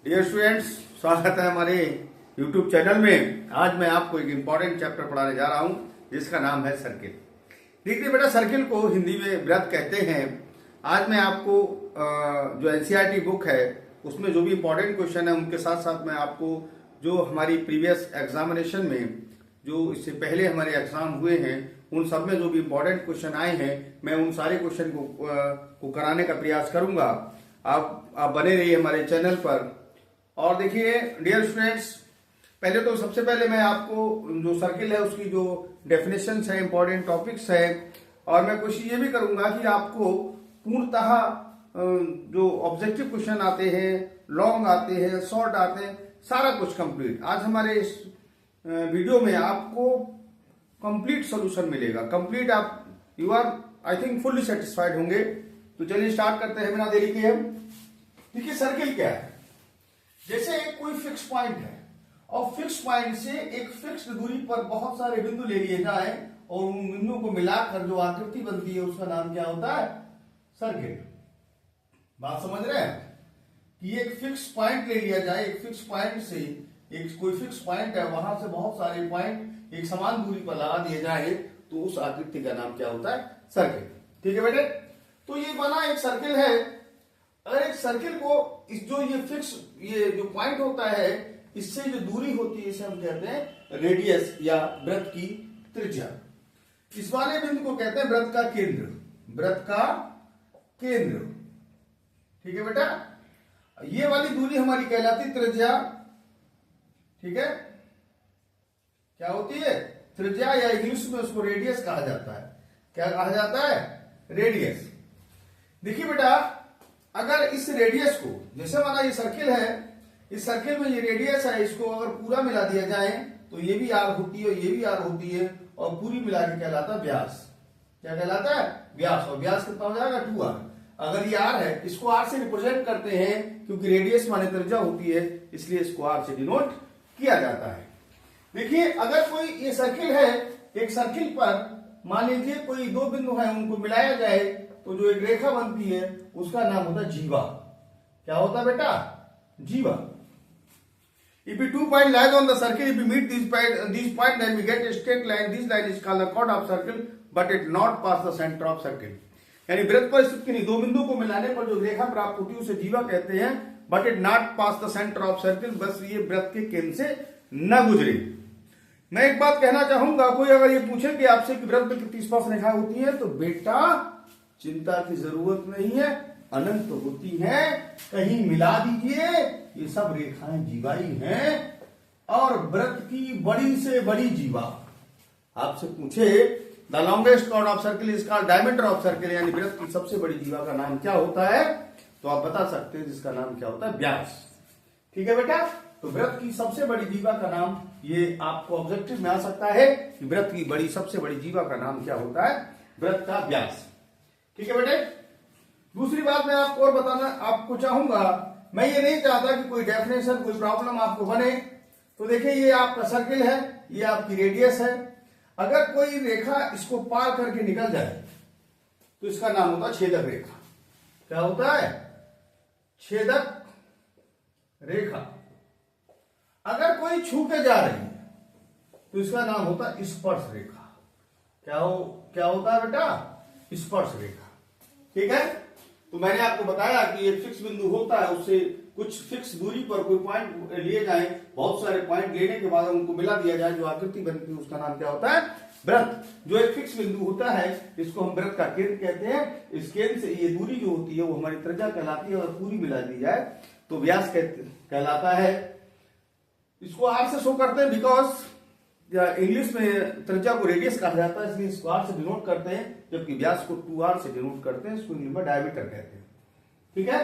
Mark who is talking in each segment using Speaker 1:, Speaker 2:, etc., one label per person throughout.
Speaker 1: Dear students, स्वागत है हमारे YouTube चैनल में। आज मैं आपको एक इम्पॉर्टेंट चैप्टर पढ़ाने जा रहा हूं जिसका नाम है सर्किल। देखिए बेटा, सर्किल को हिंदी में वृत्त कहते हैं। आज मैं आपको जो NCERT बुक है उसमें जो भी इम्पोर्टेंट क्वेश्चन है उनके साथ साथ मैं आपको जो हमारी प्रीवियस एग्जामिनेशन में जो इससे पहले हमारे एग्जाम हुए हैं उन सब में जो भी इम्पोर्टेंट क्वेश्चन आए हैं मैं उन सारे क्वेश्चन को कराने का प्रयास करूंगा। आप बने रहिए हमारे चैनल पर। और देखिए डियर स्टूडेंट्स, पहले तो सबसे पहले मैं आपको जो सर्किल है उसकी जो डेफिनेशंस है, इंपॉर्टेंट टॉपिक्स है, और मैं कोशिश ये भी करूंगा कि आपको पूर्णतः जो ऑब्जेक्टिव क्वेश्चन आते हैं, लॉन्ग आते हैं, शॉर्ट आते हैं, सारा कुछ कंप्लीट आज हमारे इस वीडियो में आपको कंप्लीट सॉल्यूशन मिलेगा। कंप्लीट आप you are I think fully satisfied होंगे। तो चलिए स्टार्ट करते हैं बिना देरी के। हम देखिए सर्किल क्या है। जैसे एक कोई फिक्स पॉइंट है और फिक्स पॉइंट से एक फिक्स्ड दूरी पर बहुत सारे बिंदु ले लिए जाए और उन बिंदुओं को मिलाकर जो आकृति बनती है उसका नाम क्या होता है? सर्किल। बात समझ रहे हैं कि एक फिक्स पॉइंट ले लिया जाए, एक फिक्स पॉइंट से एक कोई फिक्स पॉइंट है, वहां से बहुत सारे पॉइंट एक समान दूरी पर लगा दिए जाए तो उस आकृति का नाम क्या होता है? सर्किल। ठीक है बेटे, तो ये बना एक सर्किल है। अगर एक सर्किल को इस जो ये फिक्स ये जो पॉइंट होता है इससे जो दूरी होती है इसे हम कहते हैं रेडियस या वृत्त की त्रिज्या। इस वाले बिंदु को कहते हैं वृत्त का केंद्र। वृत्त का केंद्र, ठीक है बेटा। ये वाली दूरी हमारी कहलाती त्रिज्या। ठीक है, क्या होती है? त्रिज्या, या इंग्लिश में उसको रेडियस कहा जाता है। क्या कहा जाता है? रेडियस। देखिए बेटा, अगर इस रेडियस को, जैसे हमारा ये सर्किल है, इस सर्किल में ये रेडियस है, इसको अगर पूरा मिला दिया जाए तो ये भी आर होती है और ये भी आर होती है और पूरी मिला के कहलाता है व्यास। क्या कहलाता है? व्यास। और व्यास कितना हो जाएगा? 2r। अगर ये r है, इसको r से रिप्रेजेंट करते हैं क्योंकि रेडियस माने त्रिज्या होती है, इसलिए इसको r से डिनोट किया जाता है। देखिए, अगर कोई ये सर्किल है, एक सर्किल पर मान लीजिए कोई दो बिंदु है, उनको मिलाया जाए तो जो एक रेखा बनती है उसका नाम होता है जीवा। क्या होता है बेटा? जीवा। If we 2 points lies on the circle, if we meet these points, then we get a straight line. This line is called the chord of circle, but it not pass the center of circle. यानी वृत्त पर स्थित किन्हीं दो बिंदु को मिलाने पर जो रेखा प्राप्त होती है उसे जीवा कहते हैं, but it not pass the centre of circle. बस ये वृत्त के केंद्र से न गुजरे। मैं एक बात कहना चाहूंगा, कोई अगर ये पूछे कि आपसे कि वृत्त में कितनी स्पर्श रेखा होती है, तो बेटा चिंता की जरूरत नहीं है, अनंत होती है। कहीं मिला दीजिए, ये सब रेखाएं जीवाई हैं। और वृत्त की बड़ी से बड़ी जीवा आपसे पूछे the longest chord of circle is called diameter of circle, यानी वृत्त की सबसे बड़ी जीवा का नाम क्या होता है? तो आप बता सकते हैं जिसका नाम क्या होता है? व्यास। ठीक है बेटा, तो वृत्त की सबसे बड़ी जीवा का नाम, ये आपको ऑब्जेक्टिव में आ सकता है कि वृत्त की बड़ी सबसे बड़ी जीवा का नाम क्या होता है? वृत्त का व्यास। ठीक है बेटे, दूसरी बात मैं आपको और बताना आपको चाहूंगा, मैं ये नहीं चाहता कि कोई डेफिनेशन, कोई प्रॉब्लम आपको बने। तो देखिए, ये आपका सर्किल है, ये आपकी रेडियस है। अगर कोई रेखा इसको पार करके निकल जाए तो इसका नाम होता है छेदक रेखा। क्या होता है? छेदक रेखा। अगर कोई छू के जा रही है तो इसका नाम होता है स्पर्श रेखा। क्या होता है बेटा? स्पर्श रेखा। ठीक है, तो मैंने आपको बताया कि एक फिक्स बिंदु होता है, उससे कुछ फिक्स दूरी पर कोई पॉइंट लिए जाए, बहुत सारे पॉइंट लेने के बाद उनको मिला दिया जाए, जो आकृति बनती है उसका नाम क्या होता है? वृत्त। जो एक फिक्स बिंदु होता है इसको हम वृत्त का केंद्र कहते हैं। इस केंद्र से ये दूरी जो होती है वो हमारी त्रिज्या कहलाती है, और पूरी मिला दी जाए तो व्यास कहलाता है। इसको आर से शो करते हैं बिकॉज इंग्लिश में त्रिज्या को रेडियस कहा जाता है, इसलिए इसको आर से डिनोट करते हैं, जबकि व्यास को 2r से डिनोट करते हैं। इसको इंग्लिश में डायमीटर कहते हैं। ठीक है,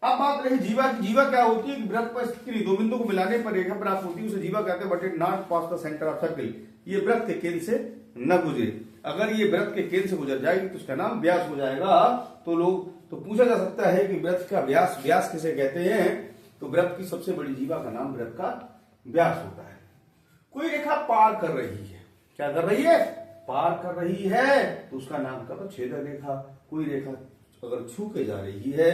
Speaker 1: अब बात रही जीवा की। जीवा क्या होती है? वृत्त पर स्थित दो बिंदु को मिलाने पर रेखा प्राप्त होती है, उसे जीवा कहते हैं, but it not pass the centre of circle. ये वृत्त के केंद्र से न गुजरे। अगर ये वृत्त के केंद्र से गुजर जाएगी तो उसका नाम व्यास हो जाएगा। तो पूछा जा सकता है कि वृत्त का व्यास किसे कहते हैं? तो वृत्त की सबसे बड़ी जीवा का नाम वृत्त का व्यास होता है। कोई रेखा पार कर रही है, क्या कर रही है? पार कर रही है, तो उसका नाम क्या होता है? छेदक रेखा। कोई रेखा अगर छू के जा रही है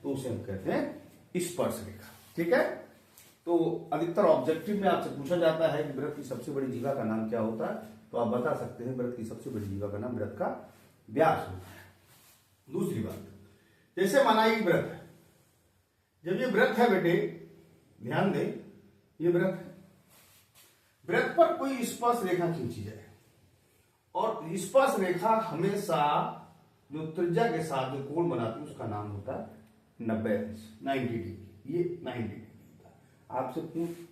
Speaker 1: तो उसे हम कहते हैं स्पर्श रेखा। ठीक है। तो अधिकतर ऑब्जेक्टिव में आपसे पूछा जाता है कि वृत्त की सबसे बड़ी जीवा का नाम क्या होता है, तो आप बता सकते हैं वृत्त की सबसे बड़ी जीवा का नाम वृत्त का व्यास होता है। दूसरी बात, जैसे माना एक वृत्त है, जब ये वृत्त है बेटे, ध्यान दें, ये वृत्त है, वृत्त पर कोई स्पर्श रेखा खींची जाए और स्पर्श रेखा हमेशा जो त्रिज्या के साथ जो कोण बनाती है उसका नाम होता है 90 अंश, 90 डिग्री। ये 90 डिग्री होता है। आपसे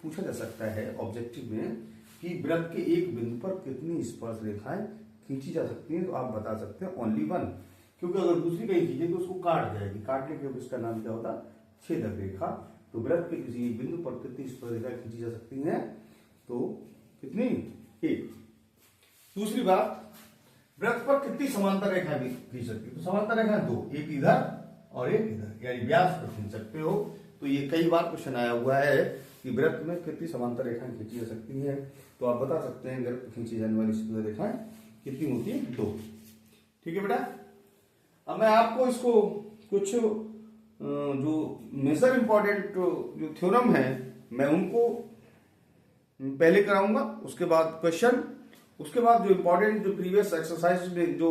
Speaker 1: पूछा जा सकता है ऑब्जेक्टिव में कि वृत्त के एक बिंदु पर कितनी स्पर्श रेखाएं खींची जा सकती हैं, तो आप बता सकते हैं ओनली वन, क्योंकि अगर दूसरी कहीं खींचे तो उसको काट जाएगी, काटने के उसका नाम क्या होता है, छेदक रेखा। तो वृत्त के किसी बिंदु पर कितनी स्पर्श रेखा खींची जा सकती हैं, तो कितनी, एक। दूसरी बात, वृत्त पर कितनी समांतर रेखा भी खींच सकती है, तो समांतर रेखा दो, एक इधर और एक इधर, यानी व्यास पर खींच सकते हो। तो ये कई बार क्वेश्चन आया हुआ है कि वृत्त में कितनी समांतर रेखाएं खींची जा सकती है, तो आप बता सकते हैं वृत्त खींची जाने वाली सीधी रेखाएं कितनी होती है, दो। ठीक है बेटा। अब मैं आपको इसको कुछ जो मेजर इंपॉर्टेंट जो थ्योरम है मैं उनको पहले कराऊंगा, उसके बाद क्वेश्चन, उसके बाद जो इंपॉर्टेंट जो प्रीवियस एक्सरसाइज में जो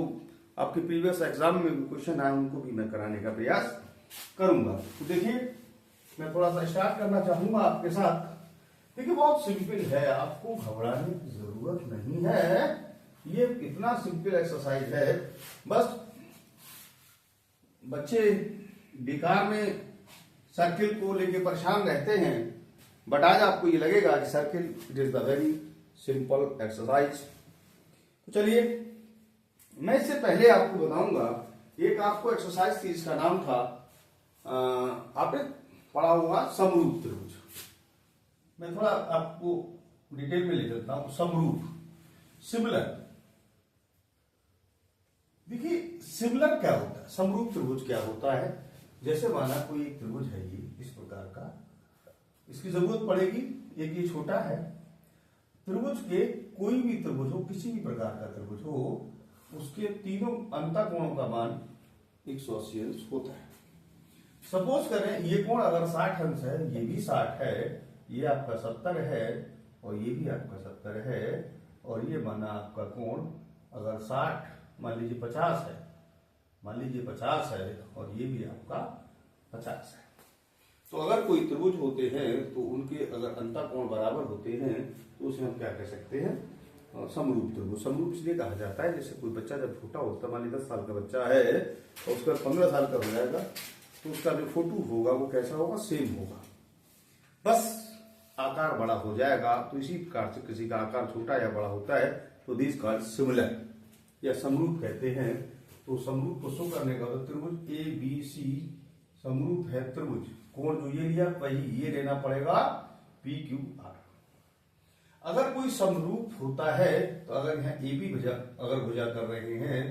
Speaker 1: आपके प्रीवियस एग्जाम में क्वेश्चन आए उनको भी मैं कराने का प्रयास करूंगा। तो देखिए, मैं थोड़ा सा स्टार्ट करना चाहूंगा आपके साथ। देखिए, बहुत सिंपल है, आपको घबराने की जरूरत नहीं है, ये इतना सिंपल एक्सरसाइज है। बस बच्चे बेकार में सर्किल को लेके परेशान रहते हैं, बट आज आपको ये लगेगा कि circle it is the very simple exercise. तो चलिए, मैं इससे पहले आपको बताऊंगा, एक आपको एक्सरसाइज थी, इसका नाम था आपने पढ़ा होगा समरूप त्रिभुज। मैं थोड़ा आपको डिटेल में ले चलता हूं। समरूप, सिमिलर। देखिए, सिमिलर क्या होता है, समरूप त्रिभुज क्या होता है। जैसे माना कोई एक त्रिभुज है, ये इस प्रकार का, इसकी जरूरत पड़ेगी, एक ये छोटा है त्रिभुज के, कोई भी त्रिभुज हो, किसी भी प्रकार का त्रिभुज हो, उसके तीनों अंतःकोणों का मान 180 अंश होता है। सपोज करें ये कोण अगर 60 अंश है, ये भी 60 है, ये आपका 70 है और ये भी आपका 70 है, और ये माना आपका कोण अगर 60 मान लीजिए 50 है, मान लीजिए 50 है, और ये भी आपका 50 है। तो अगर कोई त्रिभुज होते हैं तो उनके अगर अंतःकोण बराबर होते हैं तो उसे हम क्या कह सकते हैं, समरूप त्रिभुज। समरूप इसलिए कहा जाता है, जैसे कोई बच्चा जब छोटा होता है, मान लीजिए 10 साल का बच्चा है और उसका 15 साल का हो जाएगा, तो उसका जो फोटो होगा वो कैसा होगा, सेम होगा, बस आकार बड़ा हो जाएगा। तो इसी प्रकार से किसी का आकार छोटा या बड़ा होता है तो दिस कॉल्ड सिमिलर या समरूप कहते हैं। तो समरूप को शो करने का त्रिभुज ए बी सी समरूप है त्रिभुज, कोण जो ये लिया वही ये लेना पड़ेगा पी क्यू आर। अगर कोई समरूप होता है तो अगर यहाँ ए बी अगर भुजा कर रहे हैं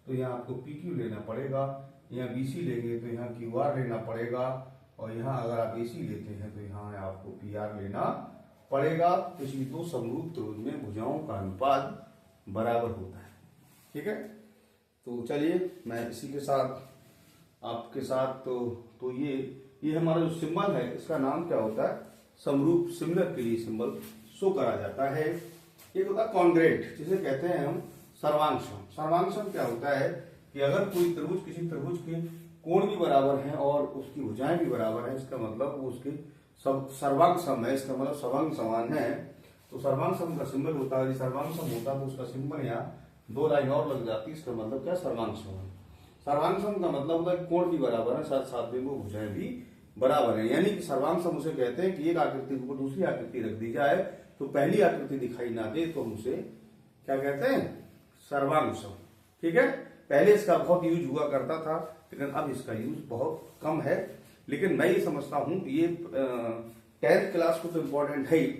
Speaker 1: तो यहाँ आपको पी क्यू लेना पड़ेगा, यहाँ बी सी लेंगे तो यहाँ क्यू आर लेना पड़ेगा, और यहाँ अगर आप ए सी लेते हैं तो यहाँ आपको पी आर लेना पड़ेगा। तो इसी दो समरूप त्रिभुज में भुजाओं का अनुपात बराबर होता है। ठीक है, तो चलिए मैं इसी के साथ आपके साथ तो ये हमारा जो सिंबल है इसका नाम क्या होता है, समरूप, सिमिलर के लिए सिंबल शो करा जाता है। एक होता है कॉन्ग्रेट, जिसे कहते हैं हम सर्वांशम। सर्वांशम क्या होता है कि अगर कोई त्रिभुज, किसी त्रिभुज के कोण भी बराबर हैं और उसकी भुजाएं भी बराबर हैं, इसका मतलब वो उसके सर्वांग सम है, इसका मतलब सर्वांग समान है। तो सर्वांग सम का सिंबल होता है, यदि सर्वांग सम होता तो उसका सिंबल यहाँ 2 लाइन और लग जाती, इसका मतलब क्या, सर्वांग सम। सर्वांग सम का मतलब होता है कोण भी बराबर है, साथ साथ में वो भुजाएं भी बराबर है। यानी कि सर्वांग सम उसे कहते हैं कि एक आकृति के ऊपर दूसरी आकृति रख दी जाए तो पहली आकृति दिखाई ना दे तो हम उसे क्या कहते हैं, सर्वांग सम। ठीक है, पहले इसका बहुत यूज हुआ करता था लेकिन अब इसका यूज बहुत कम है। लेकिन मैं ये समझता हूं कि ये 10th क्लास को तो इम्पोर्टेंट है ही,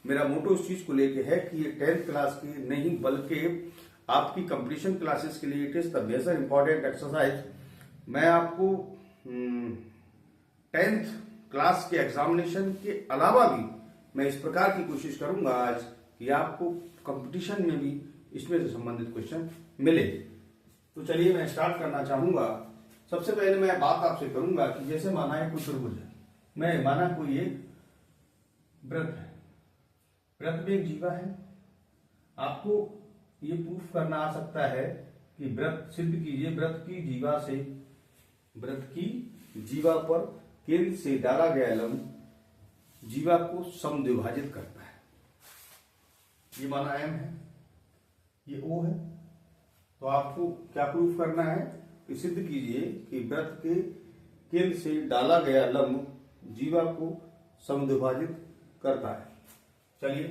Speaker 1: मेरा मोटो इस चीज को लेके है कि ये 10th क्लास की नहीं बल्कि आपकी कंपटीशन क्लासेस के लिए it is the major important exercise. मैं आपको 10th क्लास के एग्जामिनेशन के अलावा भी मैं इस प्रकार की कोशिश करूंगा आज कि आपको कंपटीशन में भी इसमें से संबंधित क्वेश्चन मिले। तो चलिए मैं स्टार्ट करना चाहूंगा। सबसे पहले मैं बात आपसे करूंगा कि जैसे माना है कोई त्रिभुज है, में माना कोई एक वृत्त है, वृत्त में एक जीवा है। आपको ये प्रूफ करना आ सकता है कि वृत्त सिद्ध कीजिए, वृत्त की जीवा पर केंद्र से डाला गया लंब जीवा को समद्विभाजित करता है। ये माना M है, ये O है। तो आपको क्या प्रूफ करना है कि सिद्ध कीजिए कि वृत्त के केंद्र से डाला गया लंब जीवा को समद्विभाजित करता है। चलिए,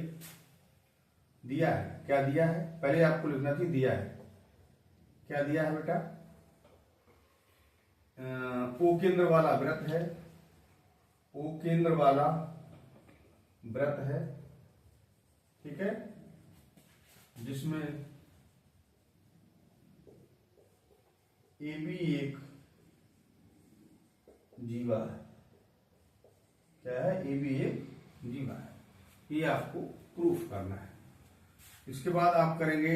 Speaker 1: दिया है, क्या दिया है, पहले आपको लिखना चाहिए दिया है। क्या दिया है बेटा? O केंद्र वाला वृत्त है, O केंद्र वाला वृत्त है, ठीक है, जिसमें AB एक जीवा है। क्या है? AB एक जीवा है। ये आपको प्रूफ करना है। इसके बाद आप करेंगे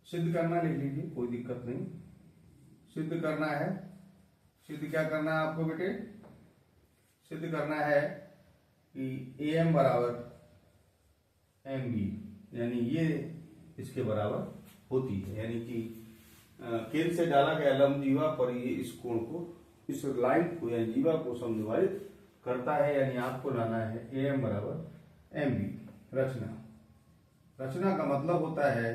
Speaker 1: सिद्ध करना, लिख लीजिए, कोई दिक्कत नहीं। सिद्ध करना है। सिद्ध क्या करना है आपको बेटे? सिद्ध करना है कि AM बराबर MB, यानी ये इसके बराबर होती है, यानी कि केंद्र से डाला गया लंब जीवा पर ये इस कोण को, इस लाइन को यानी जीवा को समद्विभाजित करता है। यानी आपको लाना है AM बराबर MB। रचना का मतलब होता है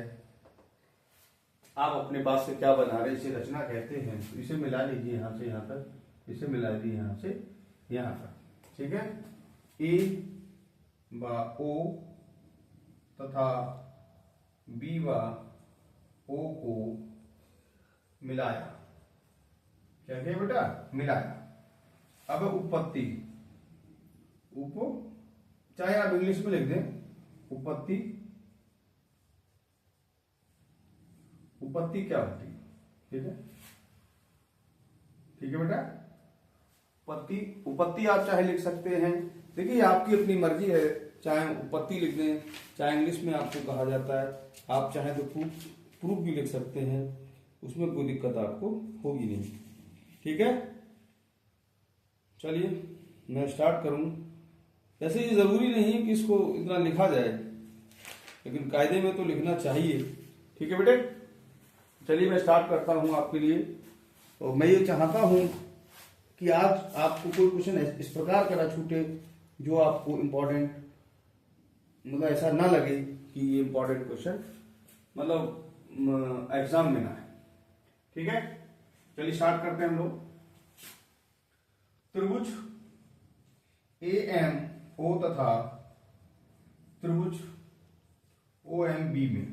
Speaker 1: आप अपने पास से क्या बना रहे, इसे रचना कहते हैं। तो इसे मिला लीजिए यहां से यहां तक, इसे मिला दीजिए यहां से यहां तक, ठीक है। A व O तथा B व O को मिलाया। क्या किया बेटा? मिलाया। अब उत्पत्ति, चाहे आप इंग्लिश में लिख दें, उत्पत्ति क्या होती है, ठीक है, ठीक है बेटा। उत्पत्ति आप चाहे लिख सकते हैं, देखिए आपकी अपनी मर्जी है, चाहे उत्पत्ति लिख दें, चाहे इंग्लिश में आपको कहा जाता है, आप चाहे तो प्रूफ भी लिख सकते हैं, उसमें कोई दिक्कत आपको होगी नहीं, ठीक है। चलिए मैं स्टार्ट करूं। वैसे ये जरूरी नहीं कि इसको इतना लिखा जाए, लेकिन कायदे में तो लिखना चाहिए, ठीक है बेटे। चलिए मैं स्टार्ट करता हूं आपके लिए। तो मैं ये चाहता हूं कि आज आपको कोई क्वेश्चन इस प्रकार का ना छूटे जो आपको इम्पोर्टेंट, मतलब ऐसा ना लगे कि ये इम्पोर्टेंट क्वेश्चन मतलब एग्जाम में ना है, ठीक है। चलिए स्टार्ट करते हैं हम लोग। त्रिभुज AMO तथा त्रिभुज OMB में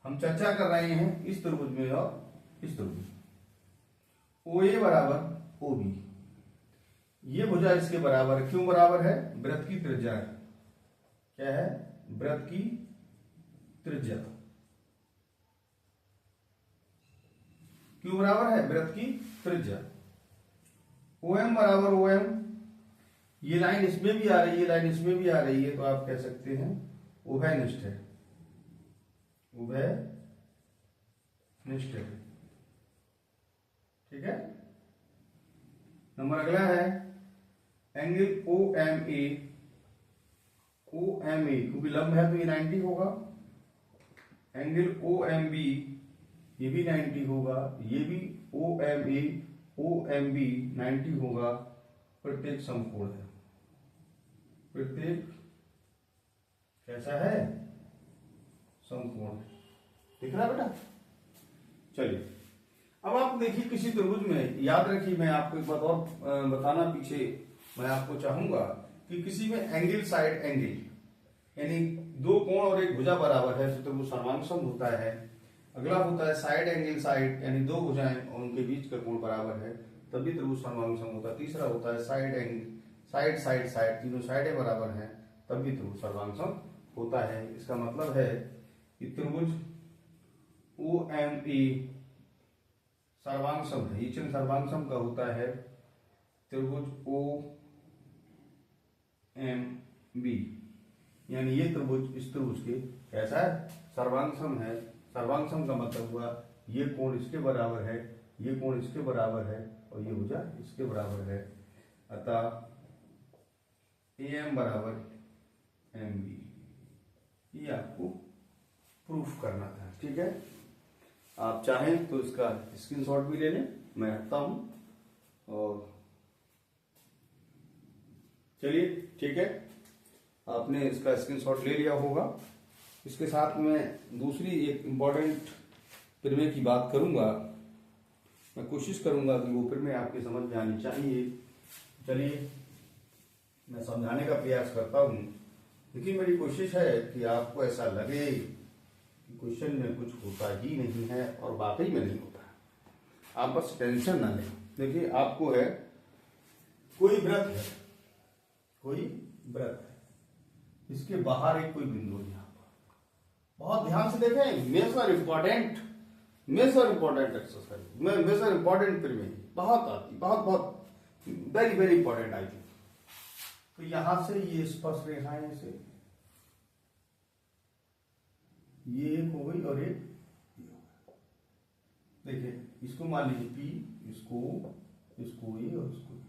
Speaker 1: हम चर्चा कर रहे हैं इस त्रिभुज में और इस त्रिभुज में। OA बराबर OB, ये भुजा इसके बराबर है। क्यों बराबर है? वृत्त की त्रिज्या है। क्या है? वृत्त की त्रिज्या। क्यों बराबर है? वृत्त की त्रिज्या। OM बराबर OM, ये लाइन इसमें भी आ रही है, लाइन इसमें भी आ रही है, तो आप कह सकते हैं उभयनिष्ठ है, उभयनिष्ठ है, ठीक है। नंबर अगला है एंगल OMA, क्योंकि लंब है तो ये 90 होगा। एंगल OMB, ये भी 90 होगा, ये भी OMA OMB 90 होगा। प्रत्येक समकोण है, प्रत्येक कैसा है? समकोण। दिख रहा है बेटा? चलिए अब आप देखिए किसी त्रिभुज में, याद रखिए मैं आपको एक बात और बताना पीछे मैं आपको चाहूंगा कि किसी में एंगल साइड एंगल, यानी दो कोण और एक भुजा बराबर है तो त्रिभुज सर्वांगसम होता है। अगला होता है साइड एंगल साइड, यानी दो भुजाएं और उनके बीच का कोण बराबर है तभी त्रिभुज सर्वांगसम होता है। तीसरा होता है side angle side side side, तीनों साइडें बराबर हैं तभी त्रिभुज सर्वांगसम होता है। इसका मतलब है कि त्रिभुज OME सर्वांगसम है, ये चिन्ह सर्वांगसम का होता है। त्रिभुज OMB, यानी ये त्रिभुज इस त्रिभुज के कैसा है? सर्वांगसम है। सर्वांगसम का मतलब हुआ ये कोण इसके बराबर है, ये कोण इसके बराबर है और ये भुजा इसके बराबर है, अतः AM बराबर MB, ये आपको प्रूफ करना था। ठीक है, आप चाहें तो इसका स्क्रीनशॉट भी ले लें, मैं रखता हूं। और चलिए ठीक है, आपने इसका स्क्रीनशॉट ले लिया होगा। इसके साथ में दूसरी एक इम्पॉर्टेंट प्रमेय की बात करूंगा, मैं कोशिश करूंगा कि वो प्रमेय आपकी समझ में आनी चाहिए। चलिए मैं समझाने का प्रयास करता हूं, लेकिन मेरी कोशिश है कि आपको ऐसा लगे कि क्वेश्चन में कुछ होता ही नहीं है, और वाकई में नहीं होता। आप बस टेंशन ना लें। देखिए आपको है, कोई व्रत है, कोई व्रत है, इसके बाहर एक कोई बिंदु है। यहाँ पर बहुत ध्यान से देखें, major important exercise, major important प्रमेय बहुत आती, बहुत बहुत वेरी वेरी इंपॉर्टेंट आई थी। तो यहां से ये स्पर्श रेखाएं से ये एक हो गई और एक ये हो गई। देखिए इसको मान लीजिए P, इसको ये और इसको ये।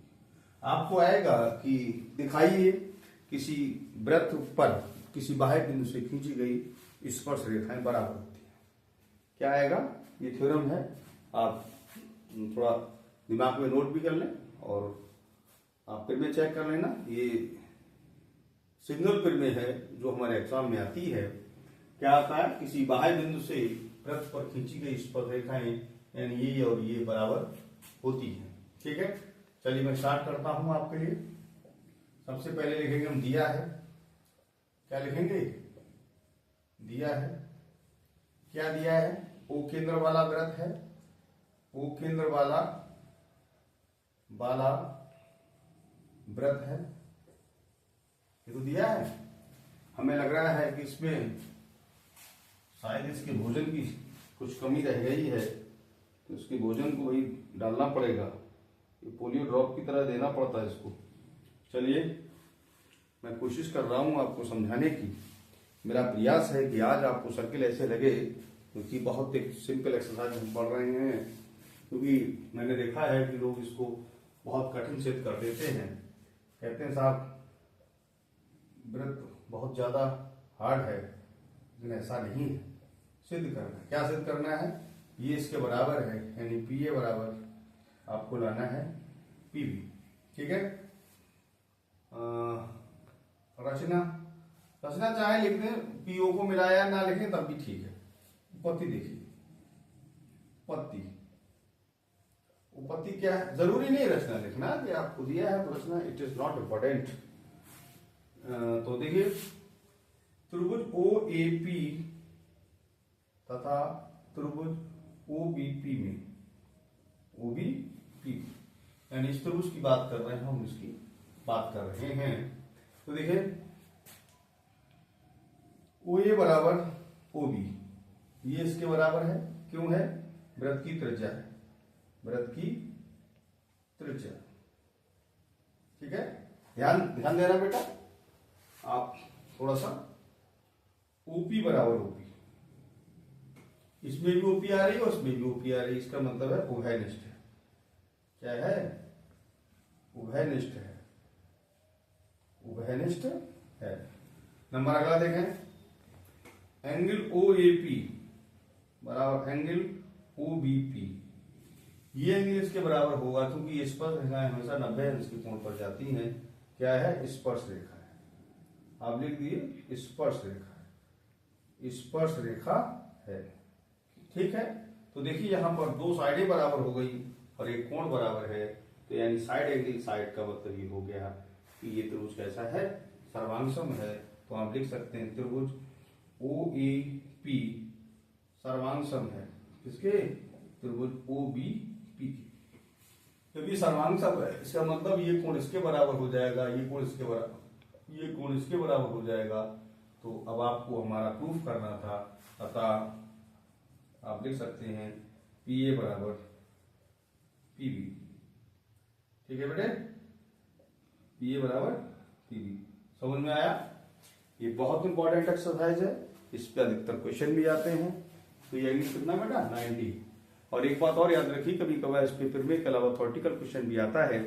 Speaker 1: आपको आएगा कि दिखाइए किसी वृत्त पर किसी बाह्य बिंदु से खींची गई स्पर्श रेखाएं बराबर होती हैं। क्या आएगा? ये थ्योरम है, आप थोड़ा दिमाग में नोट भी कर लें और आप प्रमेय चेक कर लेना। ये सिग्नल प्रमेय है जो हमारे एग्जाम में आती है। क्या आता है? किसी बाह्य बिंदु से वृत्त पर खींची गई स्पर्श रेखाएं यानी ये और ये बराबर होती हैं। ठीक है, चलिए मैं स्टार्ट करता हूं आपके लिए। सबसे पहले लिखेंगे हम दिया है। क्या लिखेंगे? दिया है। क्या दिया है? O केंद्र वाला वृत्त है, O केंद्र वाला वृत्त है, ये तो दिया है। हमें लग रहा है कि इसमें शायद इसके भोजन की कुछ कमी रह गई है, तो इसके भोजन को वही डालना पड़ेगा। ये पोलियो ड्रॉप की तरह देना पड़ता है इसको। चलिए मैं कोशिश कर रहा हूं आपको समझाने की। मेरा प्रयास है कि आज आपको सर्किल ऐसे लगे, क्योंकि बहुत एक सिंपल एक्सरसाइज हम पढ़ रहे हैं। क्योंकि मैंने देखा है कि लोग इसको बहुत कठिन सिद्ध कर देते हैं, कहते हैं साहब वृत्त बहुत ज्यादा हार्ड है, लेकिन ऐसा नहीं है। सिद्ध करना है। क्या सिद्ध करना है? ये इसके बराबर है, यानी PA बराबर आपको लाना है PB। ठीक है, रचना चाहे लिख दें, PO को मिलाया ना लिखें तब भी ठीक है। उपपत्ति देखिए, उपपत्ति क्या है? जरूरी नहीं रचना लिखना कि आपको दिया है तो रचना, इट इज नॉट इम्पोर्टेंट। तो देखिए त्रिभुज OAP तथा त्रिभुज OBP में, OBP यानी इस त्रिभुज की बात कर रहे हैं हम, इसकी बात कर रहे हैं। तो देखिए OA बराबर OB, ये इसके बराबर है। क्यों है? वृत्त की त्रिज्या है, वृत्त की त्रिज्या। ठीक है, ध्यान देना बेटा। आप थोड़ा सा OP बराबर OP, इसमें भी OP आ रही है और इसमें भी OP आ रही है। इसका मतलब है उभयनिष्ठ है। क्या है? उभयनिष्ठ है, उभयनिष्ठ है। नंबर अगला देखें, एंगल OAP बराबर एंगल OBP। ये एंगल इसके बराबर होगा, क्योंकि ये स्पर्श रेखाएं हमेशा 90 अंश के कोण पर जाती हैं। क्या है? स्पर्श रेखा है। आप लिख दिए स्पर्श रेखा है, स्पर्श रेखा है। ठीक है, तो देखिए यहां पर दो साइडें बराबर हो गई और एक कोण बराबर है, तो यानी साइड एंगल साइड का मतलब ये हो गया कि ये त्रिभुज कैसा है? सर्वांगसम है। तो आप लिख सकते हैं त्रिभुज OAP सर्वांगसम है। किसके? त्रिभुज OBP। क्योंकि सर्वांगसम है, इसका मतलब ये कोण इसके बराबर हो जाएगा, ये कोण इसके बराबर, ये कोण इसके बराबर हो जाएगा। तो अब आपको हमारा प्रूफ करना था, अतः आप लिख सकते हैं PA बराबर PB। ठीक है बेटे, PA बराबर PB। समझ में आया? ये बहुत इंपॉर्टेंट एक्सरसाइज है, इस पे अधिकतर क्वेश्चन भी आते हैं। तो ये एंगल कितना बेटा? 90। और एक बात और याद रखिए, कभी कभार इस पेपर में के अलावा थ्योरेटिकल क्वेश्चन भी आता है।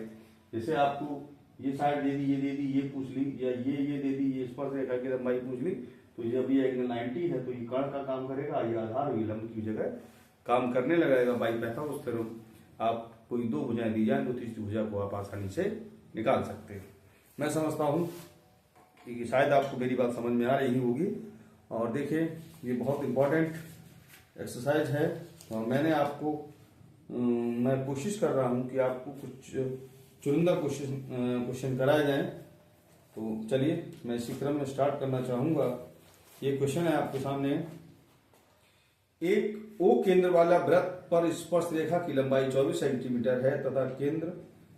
Speaker 1: जैसे आपको ये साइड दे दी, ये दे दी, ये पूछ ली, या ये दे दी, ये स्पर्श रेखा की लंबाई पूछ ली, तो जब ये एंगल 90 है तो ये कर्ण का काम करेगा, ये आधार और ये लंब की जगह काम करने लगेगा। बाई पैथागोरस थ्योरम आप कोई दो भुजाएं दी जाए तो तीसरी भुजा को आप आसानी से निकाल सकते हैं। मैं समझता हूँ कि शायद आपको मेरी बात समझ में आ रही होगी। और देखिए ये बहुत इंपॉर्टेंट एक्सरसाइज है और मैंने आपको मैं कोशिश कर रहा हूँ कि आपको कुछ चुनिंदा क्वेश्चन कराए जाएं। तो चलिए मैं इसी क्रम में स्टार्ट करना चाहूँगा। ये क्वेश्चन है आपके सामने। एक ओ केंद्र वाला वृत्त पर स्पर्श रेखा की लंबाई 24 सेंटीमीटर है तथा केंद्र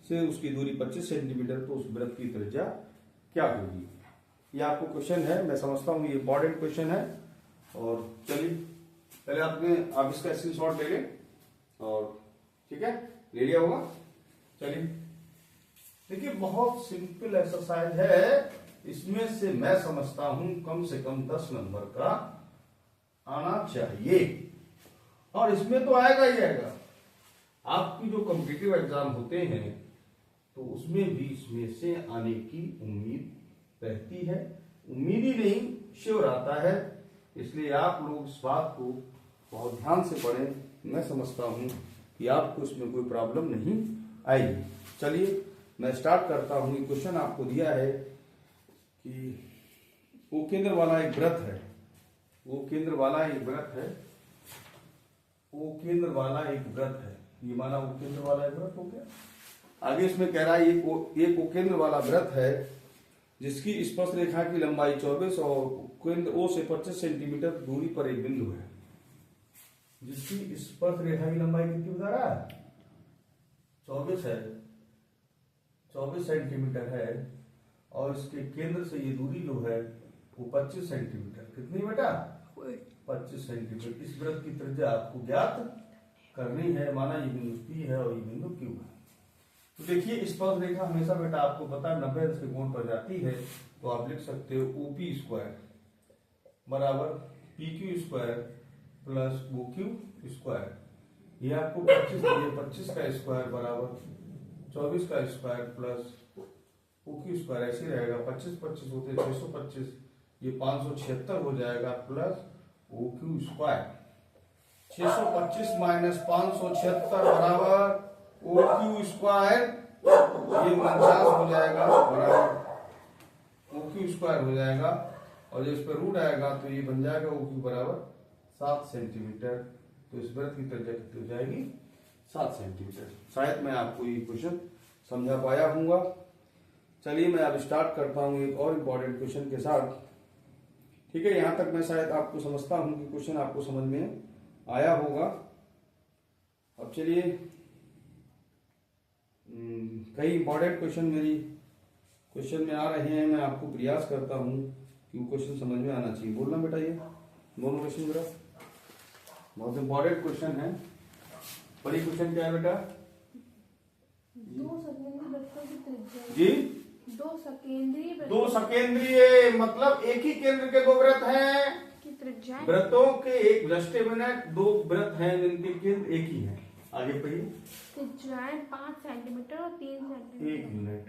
Speaker 1: से उसकी दूरी 25 सेंटीमीटर, तो उस वृत्त की त्रिज्या क्या होगी? ये आपको क्वेश्चन है, मैं समझता हूँ ये इंपॉर्टेंट क्वेश्चन है। और चलिए पहले आप इसका स्क्रीनशॉट ले लें और ठीक है, ले लिया होगा। चलिए देखिए बहुत सिंपल एक्सरसाइज है, इसमें से मैं समझता हूं कम से कम 10 नंबर का आना चाहिए और इसमें तो आएगा ही आएगा। आपकी जो कॉम्पिटिटिव एग्जाम होते हैं तो उसमें भी इसमें से आने की उम्मीद रहती है, उम्मीद ही नहीं श्योर आता है। इसलिए आप लोग इस बात को बहुत ध्यान से पढ़ें। मैं समझता हूं कि आपको इसमें कोई प्रॉब्लम नहीं आएगी। चलिए मैं स्टार्ट करता हूं। ये क्वेश्चन आपको दिया है कि वो केंद्र वाला एक वृत्त है, वो केंद्र वाला एक वृत्त है, वो केंद्र वाला एक वृत्त है, ये माना वो केंद्र वाला एक वृत्त हो गया। आगे इसमें कह रहा है एक वो केंद्र वाला वृत्त है जिसकी स्पर्श रेखा की लंबाई 24 और केंद्र ओ से 25 सेंटीमीटर दूरी पर एक बिंदु है। जिसकी स्पर्श रेखा की लंबाई कितनी बता रहा है? 24 है, 24 सेंटीमीटर है और इसके केंद्र से ये दूरी जो है वो 25 सेंटीमीटर। कितनी बेटा? 25 सेंटीमीटर। इस वृत्त की त्रिज्या आपको ज्ञात करनी है। माना ये बिंदु P है और ये बिंदु Q है। तो देखिए स्पर्श रेखा हमेशा बेटा आपको पता है 90 अंश के कोण पर जाती है, तो आप लिख सकते हो OP स्क्वायर बराबर PQ square plus OQ square. ये आपको 25 का स्क्वायर बराबर 24 का स्क्वायर प्लस OQ स्क्वायर ऐसे रहेगा। 25 होते 625, ये 576 हो जाएगा प्लस OQ स्क्वायर। 625 माइनस 576 बराबर OQ स्क्वायर, ये 49 हो जाएगा बराबर OQ स्क्वायर हो जाएगा। और जब इस पर रूट आएगा तो ये बन जाएगा OQ बराबर 7 सेंटीमीटर। तो इस वृत्त की त्रिज्या कितनी हो जाएगी? 7 सेंटीमीटर। शायद मैं आपको ये क्वेश्चन समझा पाया हूँगा। चलिए मैं अब स्टार्ट करता हूँ एक और इम्पोर्टेंट क्वेश्चन के साथ। ठीक है, यहाँ तक मैं शायद आपको समझता हूँ कि क्वेश्चन आपको समझ में आया होगा। अब चलिए कई इंपॉर्टेंट क्वेश्चन मेरी क्वेश्चन में आ रहे हैं। मैं आपको प्रयास करता हूँ कि वो क्वेश्चन समझ में आना चाहिए। बोलना बेटा, ये दोनों क्वेश्चन मेरा बहुत इंपॉर्टेंट क्वेश्चन है। बड़ी क्वेश्चन क्या है बेटा? जी, दो सकेंद्रीय मतलब एक ही केंद्र के दो वृत्त हैं। वृत्तों के एक जस्ट मिनट, दो वृत्त हैं जिनके केंद्र एक ही हैं। आगे पढ़िए।
Speaker 2: त्रिज्याएं 5 सेंटीमीटर और 3 सेंटीमीटर।
Speaker 1: एक मिनट,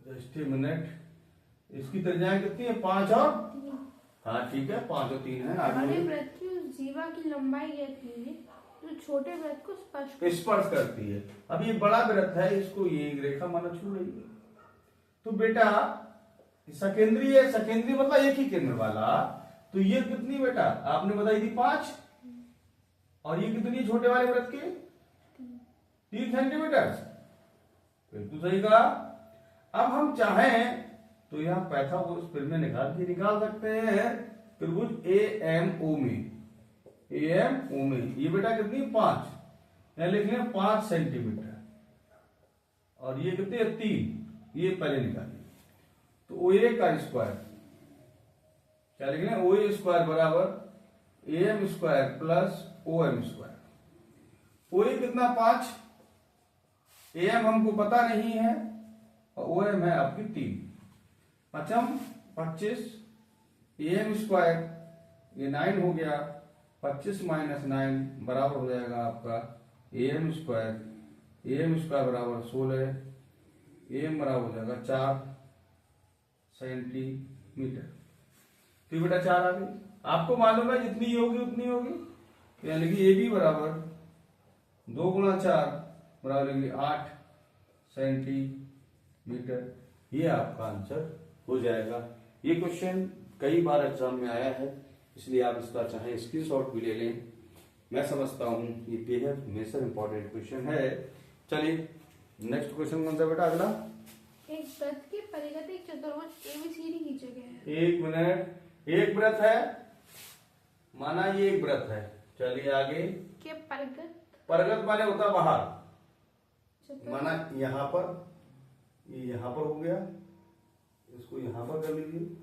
Speaker 1: जस्ट मिनट। इसकी त्रिज्याएं कितनी है? 5 और 3। हाँ ठीक है, 5 और 3 है।
Speaker 2: बड़े वृत्त की उस जीवा की लंबाई कितनी है जो छोटे वृत्त को
Speaker 1: स्पर्श करती है। अब ये बड़ा वृत्त है, इसको ये एक रेखा माना छू रही है। तो बेटा सकेंद्रीय मतलब एक ही केंद्र वाला, तो ये कितनी बेटा आपने बताई थी? 5। और ये कितनी छोटे वाले वृत्त के? 3 सेंटीमीटर। बिल्कुल सही कहा। अब हम चाहें तो यहाँ पाइथागोरस प्रमेय निकाल सकते हैं। त्रिभुज AMO में ये बेटा कितनी? 5। यहाँ लिख लें 5 सेंटीमीटर और ये कितने? 3। ये पहले निकालिए। तो OA का स्क्वायर क्या लिख लें? OA स्क्वायर बराबर AM square plus OM square. OA कितना? 5। AM हमको पता नहीं है और OM है आपकी 3। 5 25 AM स्क्वायर, ये 9 हो गया 25 माइनस 9 बराबर हो जाएगा आपका AM स्क्वायर। AM स्क्वायर बराबर 16, AM बराबर हो जाएगा 4 सेंटीमीटर। तो बेटा 4 आ गई। आपको मालूम है जितनी होगी उतनी होगी, यानी कि AB बराबर 2 गुणा 4 बराबर लेंगे 8 सेंटीमीटर। ये आपका आंसर हो जाएगा। ये क्वेश्चन कई बार एग्जाम में आया है, इसलिए आप इसका चाहे स्क्रीनशॉट भी ले लें। मैं समझता हूँ ये बेहद मेजर इंपॉर्टेंट क्वेश्चन है। चलिए नेक्स्ट क्वेश्चन कौन सा बेटा अगला?
Speaker 2: एक वृत्त के परिघ एक चतुर्भुज एबीसीडी खींचे गए हैं।
Speaker 1: एक मिनट, एक वृत्त है, माना ये एक वृत्त है। चलिए आगे।
Speaker 2: के परिघ,
Speaker 1: परिघ माने होता बाहर,
Speaker 2: चतुर्भुज
Speaker 1: माना यहाँ पर, ये यहाँ पर हो गया, इसको यहाँ पर कर लीजिए,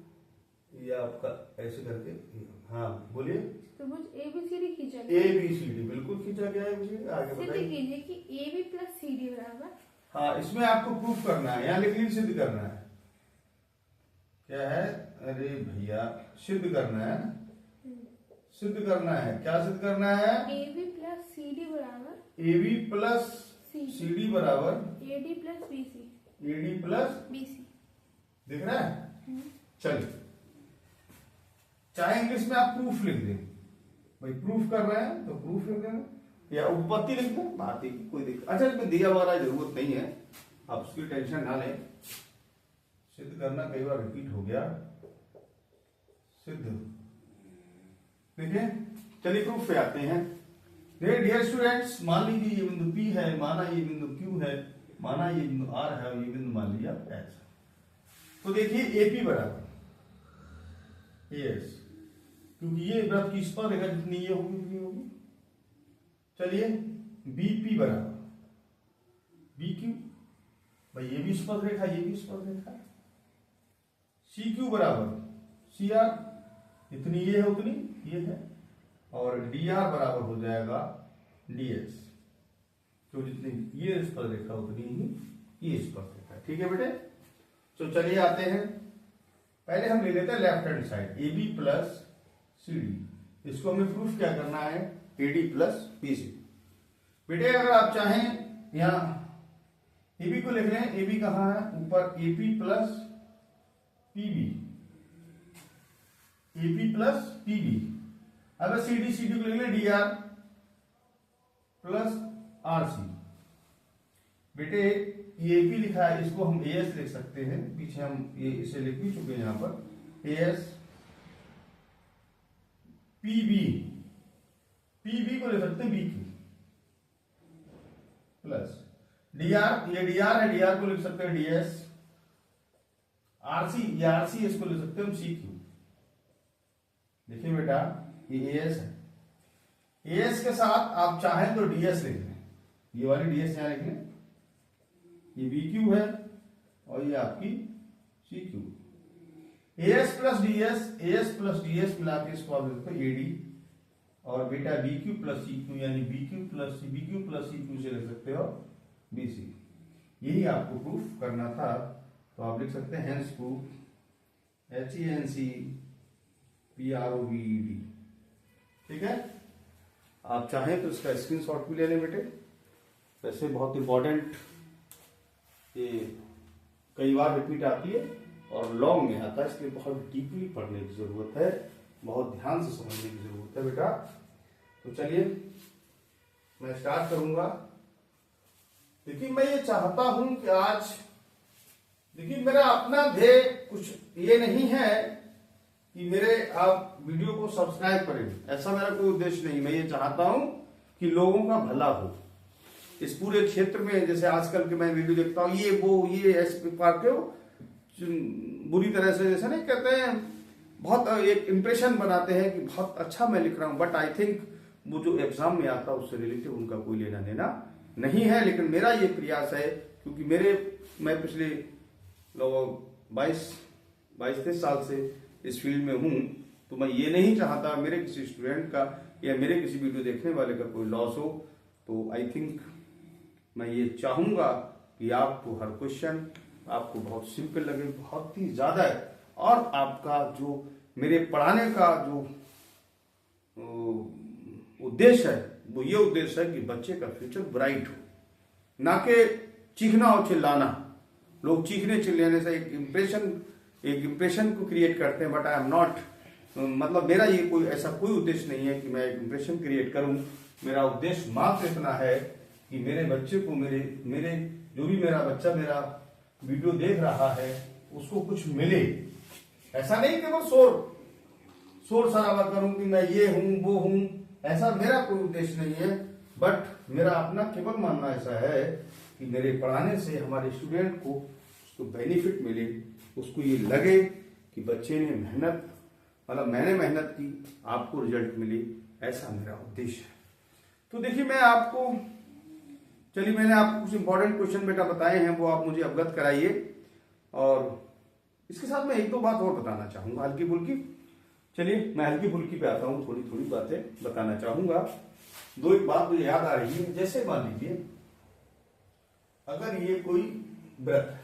Speaker 1: ये आपका ऐसे करके, हाँ बोलिए।
Speaker 2: चतुर्भुज एबीसीडी खींचा गया।
Speaker 1: ABCD बिल्कुल खींचा गया है मुझे। आगे
Speaker 2: सिद्ध
Speaker 1: बताइए।
Speaker 2: कीजिए कि AB प्लस CD बराबर।
Speaker 1: हाँ, इसमें आपको प्रूफ करना है, यहाँ लिख लीजिए सिद्ध करना है। क्या है? अरे भैया सिद्ध करना है, सिद्ध करना है। क्या सिद्ध करना है?
Speaker 2: AB प्लस CD बराबर
Speaker 1: AB प्लस CD बराबर
Speaker 2: AD plus BC।
Speaker 1: AD plus
Speaker 2: BC
Speaker 1: दिख रहा है? चलिए, चाहे इंग्लिश में आप प्रूफ लिख दें, भाई प्रूफ कर रहे हैं तो प्रूफ लिख देंगे, या उत्पत्ति लिख दें, बात ही कोई दिक्कत। अच्छा, इसमें दिया वाला जरूरत नहीं है, आप उसकी टेंशन ना लें। सिद्ध करना कई बार रिपीट हो गया, सिद्ध। देखिए, चलिए प्रूफ पे आते हैं। डियर स्टूडेंट्स, मान लीजिए ये बिंदु P है, माना ये बिंदु Q है, माना ये बिंदु R है, और ये बिंदु मान लिया S। तो देखिए AP बराबर AS, क्योंकि ये वृत्त की स्पर्श रेखा जितनी ये होगी उतनी होगी। चलिए BP बराबर BQ, भाई ये भी स्पर्श रेखा, ये भी स्पर्श रेखा। CQ बराबर CR, इतनी ये है उतनी ये है, और DR बराबर हो जाएगा DS, तो जितनी ये स्पर्श रेखा उतनी ही ये स्पर्श रेखा। ठीक है बेटे? तो चलिए आते हैं, पहले हम ले लेते हैं left hand side AB plus CD। इसको हमें प्रूफ क्या करना है? AD plus BC। बेटे अगर आप चाहें यहाँ AB को लिख लें, AB कहाँ है? ऊपर AP plus PB, AP plus PB। अगर CD को लिख लें DR प्लस RC। बेटे ये AP लिखा है, इसको हम AS लिख सकते हैं, पीछे हम ये इसे लिख भी चुके हैं यहाँ पर। AS PB को लिख सकते हैं BQ प्लस DR, ये DR है, DR को लिख सकते हैं DS। RC, ये RC, इसको लिख सकते हैं हम CQ। देखिए बेटा ये AS है, AS के साथ आप चाहें तो DS लिख लें, ये वाली DS यहाँ लिख लें, ये BQ है और ये आपकी CQ। AS प्लस DS मिला के इसको आप लिखते हैं AD, और बेटा BQ प्लस CQ यानी BQ प्लस CQ से लिख सकते हो BC। यही आपको प्रूफ करना था, तो आप लिख सकते हैं हेंस प्रूफ HENC PROVED। ठीक है? आप चाहें तो इसका स्क्रीनशॉट भी ले लें बेटे। वैसे बहुत इंपॉर्टेंट, ये कई बार रिपीट आती है और लॉन्ग में आता है, इसलिए बहुत डीपली पढ़ने की जरूरत है, बहुत ध्यान से समझने की जरूरत है बेटा। तो चलिए मैं स्टार्ट करूंगा। देखिए मैं ये चाहता हूं कि आज, देखिए मेरा अपना ध्येय कुछ ये नहीं है कि मेरे आप वीडियो को सब्सक्राइब करें, ऐसा मेरा कोई उद्देश्य नहीं। मैं ये चाहता हूं कि लोगों का भला हो इस पूरे क्षेत्र में। जैसे आजकल के मैं वीडियो देखता हूँ, ये वो ये ऐसे पाते हो बुरी तरह से, जैसे नहीं कहते हैं, बहुत एक इंप्रेशन बनाते हैं कि बहुत अच्छा मैं लिख रहा हूँ, बट आई थिंक वो जो एग्जाम में आता है उससे रिलेटेड उनका कोई लेना देना नहीं है। लेकिन मेरा ये प्रयास है, क्योंकि मैं पिछले लगभग 22-23 साल से इस फील्ड में हूँ, तो मैं ये नहीं चाहता मेरे किसी स्टूडेंट का या मेरे किसी वीडियो देखने वाले का कोई लॉस हो। तो आई थिंक मैं ये चाहूंगा कि आपको हर क्वेश्चन आपको बहुत सिंपल लगे, बहुत ही ज्यादा है, और आपका जो मेरे पढ़ाने का जो उद्देश्य है वो ये उद्देश्य है कि बच्चे का फ्यूचर ब्राइट हो, ना कि चीखना और चिल्लाना। लोग चीखने चिल्लाने से एक इम्प्रेशन को क्रिएट करते हैं, बट आई एम नॉट, मतलब मेरा ये कोई ऐसा कोई उद्देश्य नहीं है कि मैं एक इम्प्रेशन क्रिएट करूं। मेरा उद्देश्य मात्र इतना है कि मेरे बच्चे को मेरे जो भी मेरा बच्चा मेरा वीडियो देख रहा है उसको कुछ मिले। ऐसा नहीं कि वो शोर शराबा करूं कि मैं ये हूं वो हूं, ऐसा मेरा कोई उद्देश्य नहीं है। बट मेरा अपना केवल मानना ऐसा है कि मेरे पढ़ाने से हमारे स्टूडेंट को उसको बेनिफिट मिले, उसको ये लगे कि बच्चे ने मेहनत, मतलब मैंने मेहनत की, आपको रिजल्ट मिले, ऐसा मेरा उद्देश्य है। तो देखिए मैंने आपको कुछ इंपॉर्टेंट क्वेश्चन बेटा बताए हैं, वो आप मुझे अवगत कराइए। और इसके साथ मैं एक दो बात और बताना चाहूंगा हल्की फुल्की। चलिए मैं हल्की फुल्की पे आता हूँ, थोड़ी थोड़ी बातें बताना चाहूंगा। दो एक बात मुझे याद आ रही है। जैसे मान लीजिए अगर ये कोई व्रत है,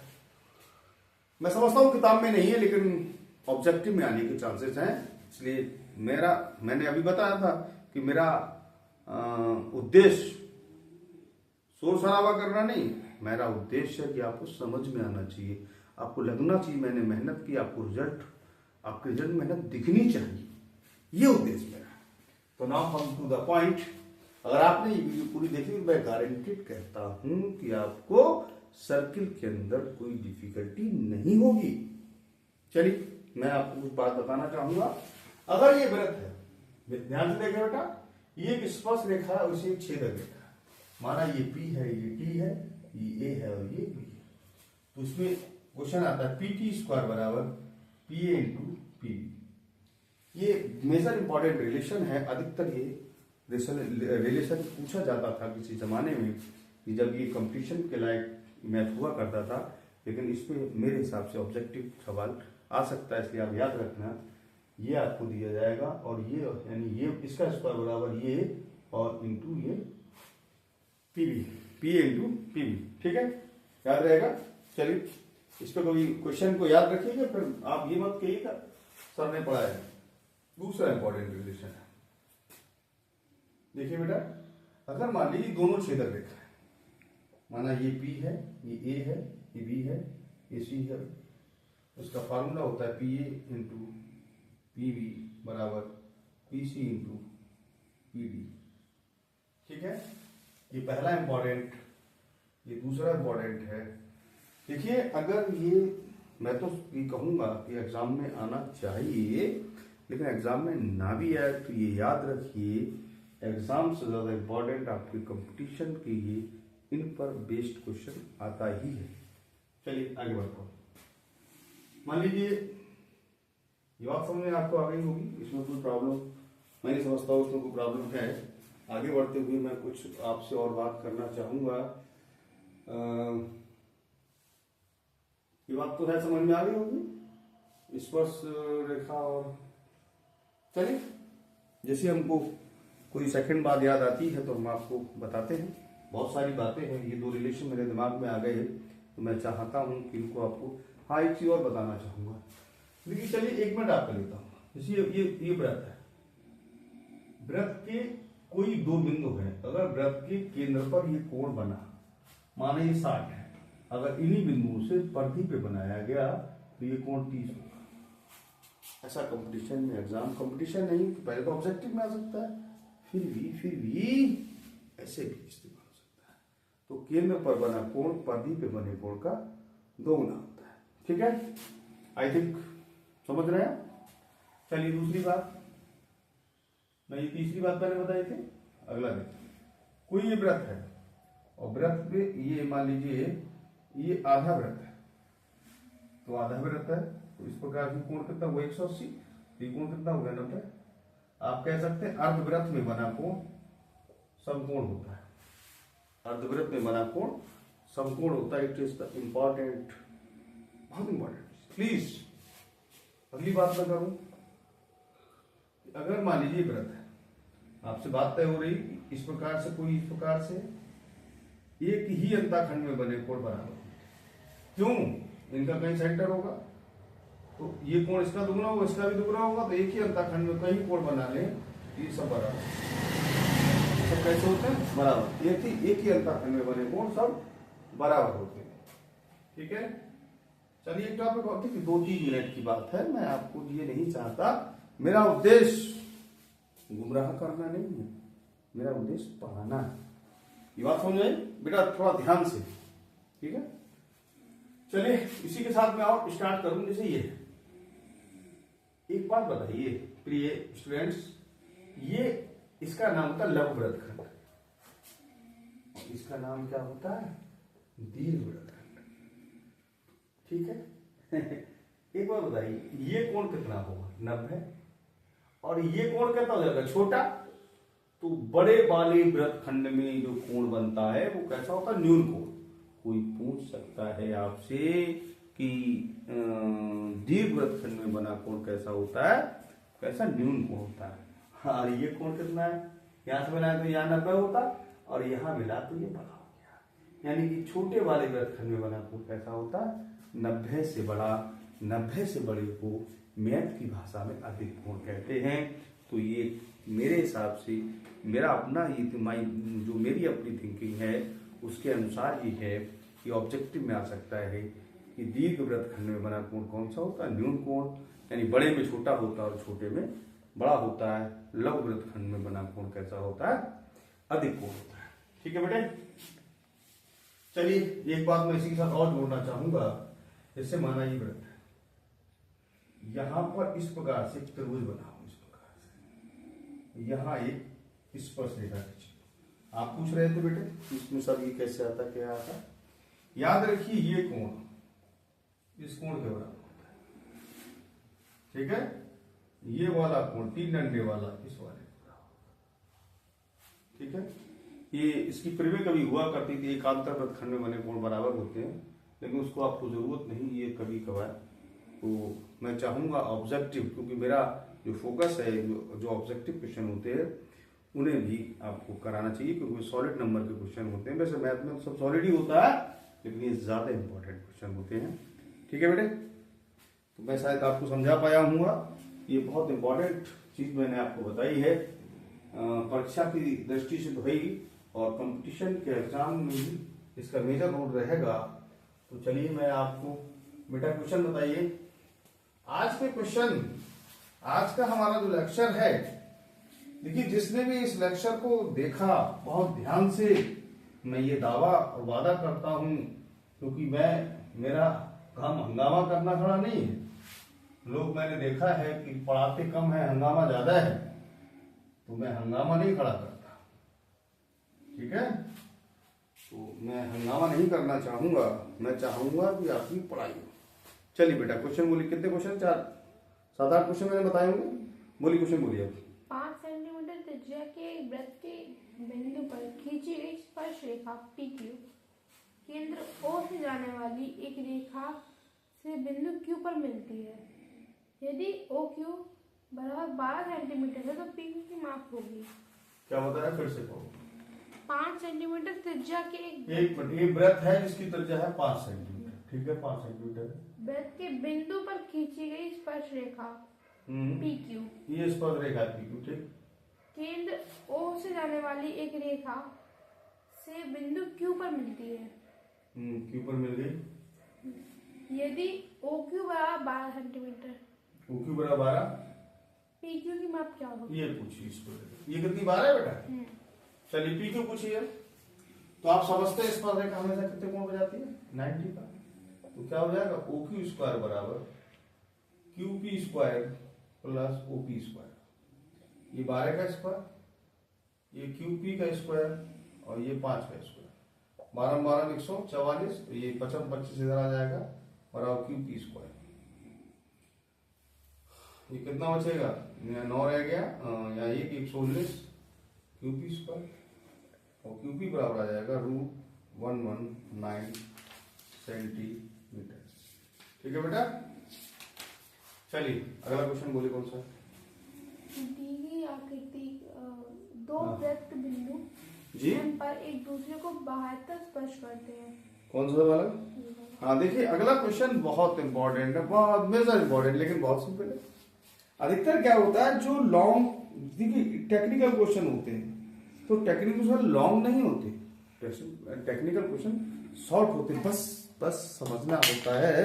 Speaker 1: मैं समझता हूं किताब में नहीं है लेकिन ऑब्जेक्टिव में आने के चांसेस हैं, इसलिए मैंने अभी बताया था कि मेरा उद्देश्य शोर शराबा करना नहीं, मेरा उद्देश्य है कि आपको समझ में आना चाहिए, आपको लगना चाहिए मैंने मेहनत की, आपको आपके रिजल्ट में मेहनत दिखनी चाहिए, ये उद्देश्य मेरा है। तो now come to the point. अगर आपने ये वीडियो पूरी देखी तो मैं गारंटेड कहता हूं कि आपको सर्किल के अंदर कोई डिफिकल्टी नहीं होगी। चलिए मैं आपको कुछ बात बताना चाहूंगा। अगर ये व्रत है, ध्यान से देखिए बेटा, ये एक स्पर्श रेखा है, उसे एक छेदक रेखा है। माना ये P है, ये T है, ये A है और ये B है। तो इसमें क्वेश्चन आता है PT² बराबर PA इंटू PB। ये मेजर इंपॉर्टेंट रिलेशन है। अधिकतर ये रिलेशन पूछा जाता था किसी जमाने में कि जब ये कंपटीशन के लायक मैथ हुआ करता था, लेकिन इसमें मेरे हिसाब से ऑब्जेक्टिव सवाल आ सकता है, इसलिए आप याद रखना। ये आपको दिया जाएगा और ये यानी ये इसका स्क्वायर बराबर ये और इंटू ये PA इंटू PB, ठीक है, याद रहेगा। चलिए इस पर कोई क्वेश्चन को याद रखिएगा, फिर आप ये मत कहिएगा सर ने पढ़ाया। दूसरा इंपॉर्टेंट रिलेशन है, देखिए बेटा, अगर मान लीजिए दोनों छेदक रेखा है, माना ये P है, ये A है, ये B है, ये C है, उसका फार्मूला होता है PA इंटू PB बराबर PC इंटू PD, ठीक है। ये पहला इंपॉर्टेंट, ये दूसरा इंपॉर्टेंट है। देखिए अगर ये, मैं तो ये कहूंगा कि एग्जाम में आना चाहिए, लेकिन एग्जाम में ना भी आए तो ये याद रखिए, एग्जाम से ज्यादा इंपॉर्टेंट आपके कंपटीशन के लिए इन पर बेस्ड क्वेश्चन आता ही है। चलिए आगे बढ़ते हैं। मान लीजिए ये बात समझ में आपको आ गई होगी, इसमें कोई प्रॉब्लम मैं नहीं समझता हूँ इसमें कोई प्रॉब्लम है। आगे बढ़ते हुए मैं कुछ आपसे और बात करना चाहूंगा। ये बात तो है, समझ में आ गई होगी, स्पर्श रेखा। और चलिए जैसे हमको कोई सेकंड बात याद आती है तो हम आपको बताते हैं। बहुत सारी बातें हैं, ये दो रिलेशन मेरे दिमाग में आ गए हैं तो मैं चाहता हूं कि इनको आपको, हाँ एक चीज और बताना चाहूंगा। लेकिन चलिए एक मिनट आपका लेता हूँ। जैसे ये व्रत है, व्रत के कोई दो बिंदु है, अगर व्रत के केंद्र पर ये कोण बना, माने ये 60 है, अगर इन्हीं बिंदुओं से परिधि पे बनाया गया तो ये कोण 30 होगा। ऐसा कंपटीशन में, एग्जाम कंपटीशन नहीं, पहले तो ऑब्जेक्टिव में आ सकता है, फिर भी ऐसे भी इस्तेमाल हो सकता है। तो केंद्र पर बना कोण परिधि पे बने कोण का दोगुना होता है, ठीक है। आई थिंक समझ रहे हैं। चलिए दूसरी बात, मैं ये तीसरी बात मैंने बताई थी। अगला देखिए, कोई ये व्रत है और व्रत पे ये मान लीजिए ये आधा व्रत है, तो आधा व्रत है तो इस प्रकार की कोण कितना हुआ 180, ये कोण कितना हो गया 90। आप कह सकते हैं अर्धव्रत में बना कोण समकोण होता है, अर्धव्रत में बना कोण समकोण होता है। इट इज द इंपॉर्टेंट, बहुत इंपॉर्टेंट। प्लीज अगली बात मैं करूं, अगर मान लीजिए व्रत है, आपसे बात तय हो रही इस प्रकार से, कोई इस प्रकार से, एक ही अंताखंड में बने कोण बराबर, क्यों, इनका कहीं सेंटर होगा तो ये कोण इसका दुगना होगा, इसका भी दुगना होगा, तो एक ही अंताखंड में कई कोण बना लें ये सब बराबर, सब कैसे होते हैं? बराबर। एक ही अंतःखंड में बने कोण सब बराबर होते हैं। ठीक है, चलिए एक टॉपिक और, ठीक है, 2-3 मिनट की बात है, मैं आपको ये नहीं चाहता, मेरा उद्देश्य गुमराह करना नहीं है, मेरा उद्देश्य पढ़ाना है। ये बात समझ आई बेटा, थोड़ा ध्यान से, ठीक है। चलिए इसी के साथ मैं और स्टार्ट करूं। जैसे ये एक बात बताइए प्रिय स्टूडेंट्स, ये इसका नाम होता है लघु वृत्तखंड, इसका नाम क्या होता है? दीर्घ वृत्तखंड। ठीक है एक बात बताइए, ये कोण कितना होगा? 90। और ये कोण कितना हो जाएगा? छोटा। तो बड़े वाले वृत्तखंड में जो कोण बनता है वो कैसा होता है? न्यून कोण। कोई पूछ सकता है आपसे कि दीर्घ वृत्तखंड में बना कोण कैसा होता है? कैसा? न्यून कोण होता है। और ये कोण कितना है? यहां से बनाया तो यहाँ 90 होता, और यहां मिला तो ये बड़ा हो गया। यानी कि छोटे वाले वृत्तखंड में बना कोण कैसा होता है? 90 से बड़ा। 90 से बड़े को मैथ की भाषा में अधिक कोण कहते हैं। तो ये मेरे हिसाब से, मेरा अपना ये जो मेरी अपनी थिंकिंग है उसके अनुसार ये है कि ऑब्जेक्टिव में आ सकता है कि दीर्घ वृत्तखंड में बना कोण कौन सा होता है? न्यून कोण। यानी बड़े में छोटा होता है और छोटे में बड़ा होता है। लघु वृत्तखंड में बना कोण कैसा होता है? अधिक कोण होता है। ठीक है बेटे, चलिए एक बात मैं इसी के साथ और जोड़ना चाहूंगा। जैसे माना ये वृत्त है, यहां पर इस प्रकार से त्रिभुज बना हो, इस प्रकार से यहां एक स्पर्श रेखा खींची। आप पूछ रहे थे बेटे इसमें सब ये कैसे आता, क्या आता? याद रखिए ये कोण इस कोण के बराबर होता है। ठीक है, ये वाला कोण 3 डंडे वाला इस वाले के बराबर। ठीक है, ये इसकी प्रयोग कभी हुआ करती थी, एकांतर वृत्तखंड में बने कोण बराबर होते हैं, लेकिन उसको आपको जरूरत नहीं, ये कभी कभार। तो मैं चाहूंगा ऑब्जेक्टिव, क्योंकि मेरा जो फोकस है, जो ऑब्जेक्टिव क्वेश्चन होते हैं उन्हें भी आपको कराना चाहिए, क्योंकि सॉलिड नंबर के क्वेश्चन होते हैं। वैसे मैथ में सब सॉलिड ही होता है, लेकिन ये ज्यादा इंपॉर्टेंट क्वेश्चन होते हैं। ठीक है बेटे, तो मैं शायद आपको समझा पाया हूँ। ये बहुत इंपॉर्टेंट चीज मैंने आपको बताई है, परीक्षा की दृष्टि से तो है ही, और कंपटीशन के एग्जाम में भी इसका मेजर रोल रहेगा। तो चलिए मैं आपको बेटा क्वेश्चन बताइए। आज के क्वेश्चन, आज का हमारा जो लेक्चर है, देखिए जिसने भी इस लेक्चर को देखा बहुत ध्यान से, मैं ये दावा और वादा करता हूं, क्योंकि मेरा काम हंगामा करना खड़ा नहीं है। लोग मैंने देखा है कि पढ़ाते कम है, हंगामा ज्यादा है, तो मैं हंगामा नहीं खड़ा करता। ठीक है, तो मैं हंगामा नहीं करना चाहूंगा, मैं चाहूंगा कि आपकी पढ़ाई हो। चलिए बेटा क्वेश्चन बोलिए। कितने क्वेश्चन? 7-8 क्वेश्चन मैंने बताए होंगे। बोलिए क्वेश्चन बोलिए।
Speaker 2: 5 सेंटीमीटर त्रिज्या के वृत्त के बिंदु पर खींची गई स्पर्श रेखा PQ केंद्र O से जाने वाली एक रेखा से बिंदु Q पर मिलती है। यदि OQ बराबर 12 सेंटीमीटर है तो PQ की माप होगी।
Speaker 1: क्या बताया? फिर से कहो।
Speaker 2: 5 सेंटीमीटर त्रिज्या के
Speaker 1: एक मिनट, ये वृत्त है जिसकी त्रिज्या है 5 सेंटीमीटर। ठीक है, 5 सेंटीमीटर
Speaker 2: वृत्त के बिंदु पर खींची गई स्पर्श रेखा PQ,
Speaker 1: ये स्पर्श रेखा PQ। ठीक,
Speaker 2: केंद्र O से जाने वाली एक रेखा से बिंदु Q पर मिलती है।
Speaker 1: Q पर मिल गई।
Speaker 2: यदि OQ बराबर 12 सेंटीमीटर,
Speaker 1: OQ बराबर 12,
Speaker 2: PQ की माप क्या होगी?
Speaker 1: ये पूछिए इसको। ये कितनी 12 है बेटा? चलिए PQ पूछिए। तो आप समझते हैं स्पर्श रेखा हमेशा कितने कोण बजाती है? 90 का। तो क्या हो जाएगा? OQ स्क्वायर बराबर QP square plus OP square. ये 12 का स्क्वायर, ये QP का स्क्वायर, और ये 5 का स्क्वायर। 12 144, तो ये 25 इधर आ जाएगा, बराबर QP स्क्वायर। ये कितना बचेगा? 9 रह गया, यहाँ 119 QP स्क्वायर, और QP बराबर आ जाएगा √119 सेंटीमीटर। ठीक है बेटा, चलिए अगला क्वेश्चन बोलिए। कौन सा?
Speaker 2: दी गई आकृति दो वृत्त बिंदु
Speaker 1: जी
Speaker 2: M पर एक दूसरे को बाह्यतः स्पर्श करते हैं।
Speaker 1: कौन सा वाला? हाँ देखिए अगला क्वेश्चन बहुत इंपॉर्टेंट है, बहुत मेजर इंपॉर्टेंट, लेकिन बहुत सिंपल है। अधिकतर क्या होता है, जो लॉन्ग देखिए टेक्निकल क्वेश्चन होते हैं तो टेक्निकल क्वेश्चन लॉन्ग नहीं होते, टेक्निकल क्वेश्चन शॉर्ट होते हैं, बस समझना होता है।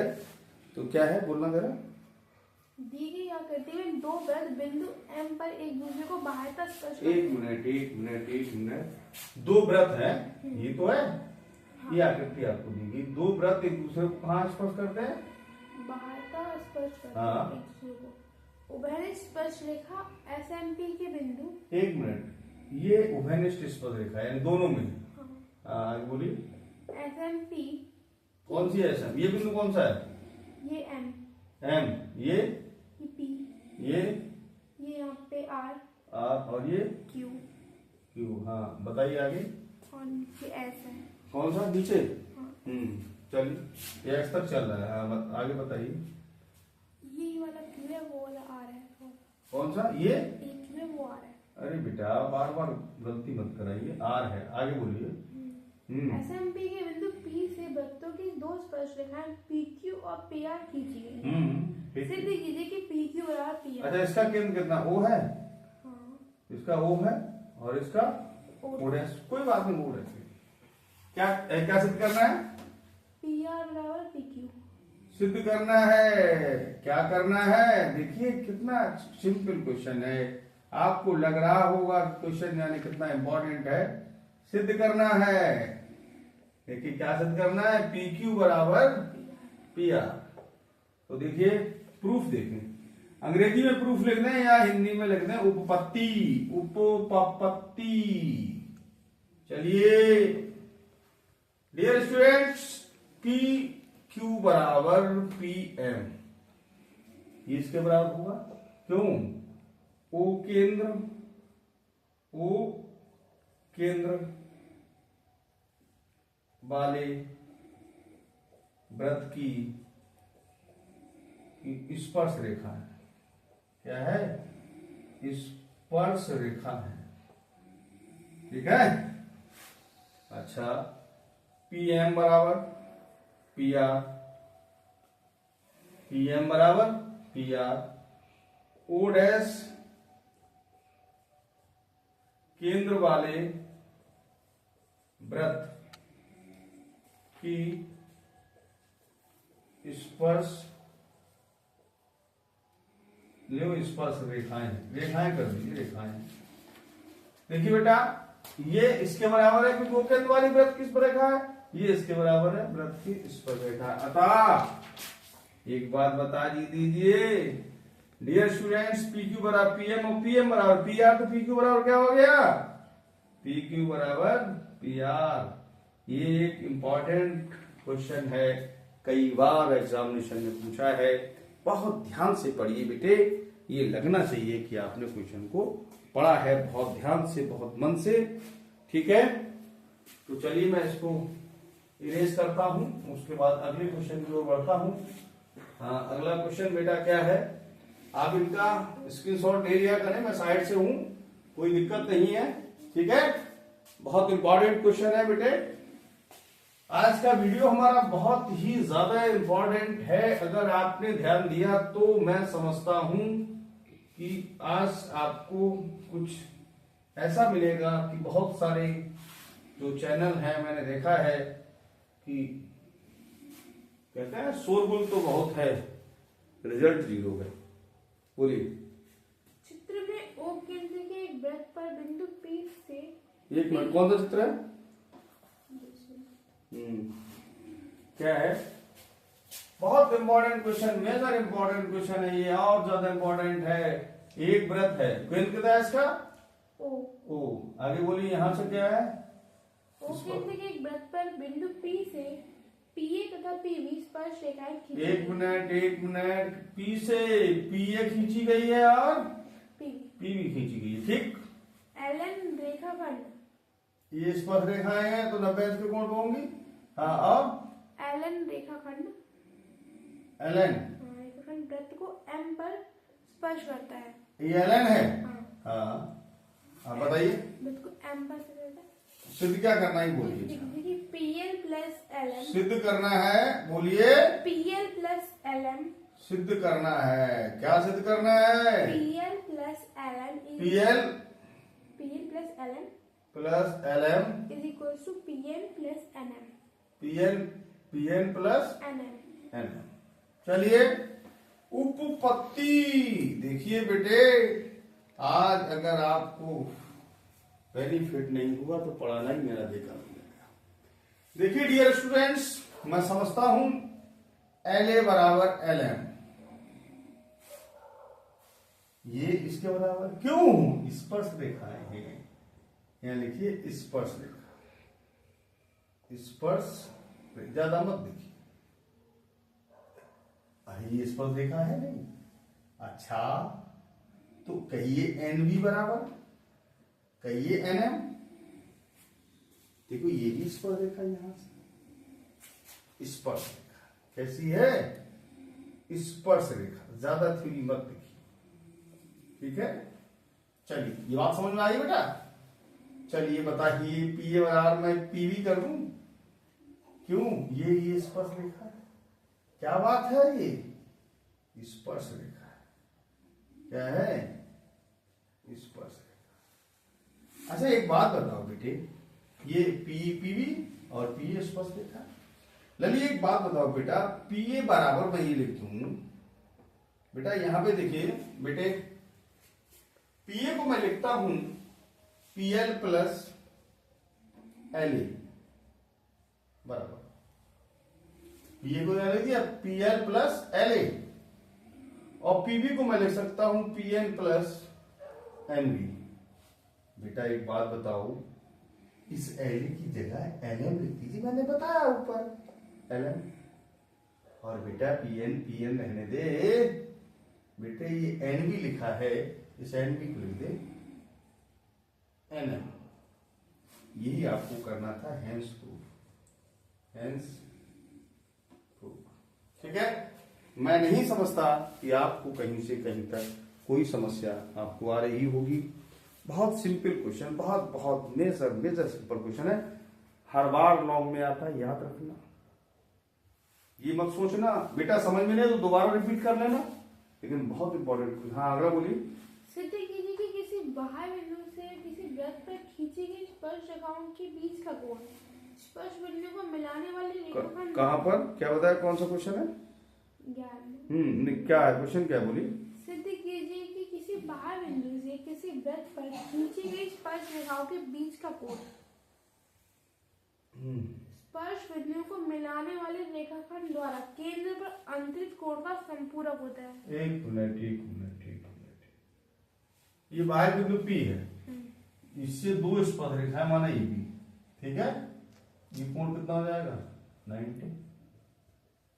Speaker 1: तो क्या है बोलना जरा।
Speaker 2: दी गई आकृति में दो वृत्त बिंदु एम पर एक दूसरे को बाह्यतः स्पर्श
Speaker 1: एक मिनट, दो वृत्त है, ये तो है।
Speaker 2: हाँ।
Speaker 1: ये आकृति आपको दी गई, दो वृत्त एक दूसरे को कहाँ स्पर्श करते हैं?
Speaker 2: बाह्यतः स्पर्श करते
Speaker 1: हाँ।
Speaker 2: हैं एक दूसरे को। उभयनिष्ठ स्पर्श रेखा एसएमपी के बिंदु।
Speaker 1: एक मिनट, ये उभयनिष्ठ स्पर्श रेखा है दोनों में।
Speaker 2: हाँ।
Speaker 1: आगे बोलिए।
Speaker 2: एसएमपी
Speaker 1: कौन सी है SM? ये बिंदु कौन सा है?
Speaker 2: ये एम,
Speaker 1: M, ये
Speaker 2: पी,
Speaker 1: ये
Speaker 2: यहाँ पे आर,
Speaker 1: R और ये
Speaker 2: क्यू
Speaker 1: Q। हाँ बताइए आगे।
Speaker 2: और नीचे एस है।
Speaker 1: कौन सा नीचे?
Speaker 2: हाँ।
Speaker 1: चलिए ये X तक चल रहा है। हाँ, आगे बताइए।
Speaker 2: ये वाला क्यू है, वो वाला आर है।
Speaker 1: कौन सा? ये
Speaker 2: एक क्यू है, वो आर है।
Speaker 1: अरे बेटा बार बार गलती मत कराइए, R है। आगे बोलिए।
Speaker 2: एसएमपी के बिंदु पी से वृत्तों की दो स्पर्श रेखाएं पीक्यू और पीआर खींची गई। सिद्ध कीजिए कि पीक्यू बराबर पीआर।
Speaker 1: अच्छा इसका केंद्र कितना O है?
Speaker 2: हाँ।
Speaker 1: इसका O है और इसका
Speaker 2: O।
Speaker 1: O है। कोई बात नहीं, O है। क्या सिद्ध करना है?
Speaker 2: पीआर बराबर पीक्यू।
Speaker 1: सिद्ध करना है। क्या करना है? देखिए कितना सिंपल क्वेश्चन है, आपको लग रहा होगा क्वेश्चन यानी कितना इंपॉर्टेंट है। सिद्ध करना है। देखिए क्या सिद्ध करना है? PQ बराबर PR। तो देखिए प्रूफ देखें, अंग्रेजी में प्रूफ लिख दें या हिंदी में लिख दें उपपत्ति। चलिए डियर स्टूडेंट्स, PQ बराबर PM, ये इसके बराबर होगा। क्यों? O केंद्र वाले वृत्त की स्पर्श रेखा है। क्या है? स्पर्श रेखा है। ठीक है। अच्छा PM बराबर PR, PM बराबर PR। O डैश केंद्र वाले वृत्त की स्पर्श रेखाएं कर दीजिए, रेखाएं। देखिए बेटा ये इसके बराबर है क्योंकि वो केंद्र वाली वृत्त की स्पर्श रेखा है, ये इसके बराबर है वृत्त की स्पर्श रेखा। अतः एक बात बता दीजिए डियर स्टूडेंट्स, PQ बराबर PM और PM बराबर PR, तो PQ बराबर क्या हो गया? PQ बराबर PR। ये एक इंपॉर्टेंट क्वेश्चन है, कई बार एग्जामिनेशन में पूछा है। बहुत ध्यान से पढ़िए बेटे, ये लगना चाहिए कि आपने क्वेश्चन को पढ़ा है बहुत ध्यान से, बहुत मन से। ठीक है, तो चलिए मैं इसको इरेज करता हूं, उसके बाद अगले क्वेश्चन की ओर बढ़ता हूं। हाँ, अगला क्वेश्चन बेटा क्या है, आप इनका स्क्रीनशॉट ले लिया करें, मैं साइड से हूं, कोई दिक्कत नहीं है। ठीक है, बहुत इंपॉर्टेंट क्वेश्चन है बेटे। आज का वीडियो हमारा बहुत ही ज्यादा इंपॉर्टेंट है। अगर आपने ध्यान दिया तो मैं समझता हूं कि आज आपको कुछ ऐसा मिलेगा कि बहुत सारे जो चैनल हैं, मैंने देखा है कि कहते हैं शोरगुल तो बहुत है, रिजल्ट 0 है। बोलिए।
Speaker 2: चित्र में O केंद्र के एक वृत्त पर बिंदु P से,
Speaker 1: एक मिनट, कौन सा चित्र है? क्या है? बहुत important question, major important question है ये, और ज्यादा इंपॉर्टेंट है। एक वृत्त है, केंद्र कितना है इसका? O। आगे बोलिए, यहां से क्या है?
Speaker 2: O केंद्र के एक वृत्त पर बिंदु P से PA तथा PB स्पर्श रेखाएं खींची।
Speaker 1: एक मिनट, P से PA खींची गई है और PB खींची गई है। ठीक।
Speaker 2: LN रेखाखंड,
Speaker 1: ये स्पर्श रेखाएं हैं तो 90 अंश के कोण पे होंगी। हाँ, अब
Speaker 2: LN रेखाखंड,
Speaker 1: LN
Speaker 2: रेखाखंड वृत्त को M पर स्पर्श करता है।
Speaker 1: ये LN है।
Speaker 2: हाँ,
Speaker 1: हाँ बताइए,
Speaker 2: वृत्त को M पर स्पर्श करता है।
Speaker 1: सिद्ध क्या करना है बोलिए।
Speaker 2: देखिए PL प्लस LM,
Speaker 1: सिद्ध करना है, बोलिए।
Speaker 2: PL प्लस LM
Speaker 1: सिद्ध करना है। क्या सिद्ध करना है?
Speaker 2: PL plus LM
Speaker 1: PL
Speaker 2: plus LM
Speaker 1: plus LM
Speaker 2: is equals to PN plus NM.
Speaker 1: PN plus
Speaker 2: NM.
Speaker 1: NM। चलिए उपपत्ति देखिए बेटे, आज अगर आपको बेनिफिट नहीं हुआ तो पढ़ाना ही मेरा बेकार हो जाएगा। देखिए डियर स्टूडेंट्स, मैं समझता हूं LA बराबर LM, ये इसके बराबर क्यों? स्पर्श रेखा है, यहां लिखिए स्पर्श रेखा, स्पर्श ज्यादा मत देखिए, ये स्पर्श रेखा है नहीं। अच्छा तो कहिए NB बराबर, कहिए NM। देखो ये भी स्पर्श रेखा, यहां से स्पर्श रेखा कैसी है? स्पर्श रेखा, ज्यादा थ्योरी मत देखिए, ठीक है। चलिए ये बात समझ में आई बेटा? चलिए बताइए PA बराबर मैं PB कर दूं, क्यों? ये स्पर्श रेखा है, क्या बात है? ये स्पर्श रेखा है, क्या है? स्पर्श रेखा। अच्छा एक बात बताओ बेटे, ये PB और PA स्पर्श रेखा। ललिए एक बात बताओ बेटा, PA बराबर मैं ये लिख दूं बेटा, यहां पे देखिए बेटे, PA को मैं लिखता हूं PL प्लस LA बराबर, PA को क्या लिख दिया? PL प्लस LA, और PB को मैं लिख सकता हूं PN प्लस NB। बेटा एक बात बताओ, इस LA की जगह LM लिख दीजिए, मैंने बताया ऊपर LM, और बेटा PN रहने दे बेटे, ये NB लिखा है, इस NB को लिख दे NM। यही आपको करना था, हेंस प्रूफ, ठीक है। मैं नहीं समझता कि आपको कहीं से कहीं तक कोई समस्या आपको आ रही होगी। बहुत सिंपल क्वेश्चन, बहुत मेजर सिंपल क्वेश्चन है, हर बार लॉन्ग में आता है, याद रखना। ये मत सोचना बेटा समझ में नहीं तो दोबारा रिपीट कर लेना, लेकिन बहुत इंपॉर्टेंट। हाँ अगला बोलिए।
Speaker 2: सिद्ध कीजिए कि किसी बाह्य बिंदु से किसी वृत्त पर खींची गई स्पर्श रेखाओं के बीच का कोण स्पर्श बिंदु को मिलाने वाले रेखाखंड।
Speaker 1: कहाँ पर? क्या बताया, कौन सा क्वेश्चन है?
Speaker 2: 11।
Speaker 1: क्या है क्वेश्चन, क्या बोली?
Speaker 2: सिद्ध कीजिए कि किसी बाह्य बिंदु से किसी वृत्त पर खींची गई स्पर्श रेखाओं के बीच का कोण स्पर्श बिंदु को मिलाने वाले रेखाखंड द्वारा केंद्र पर अंतरित कोण का संपूरक होता है।
Speaker 1: एक मिनट, ये बाह्य बिंदु P है, इससे दो स्पर्श रेखाएं माना ये भी, ठीक है। ये कोण कितना हो जाएगा? 90,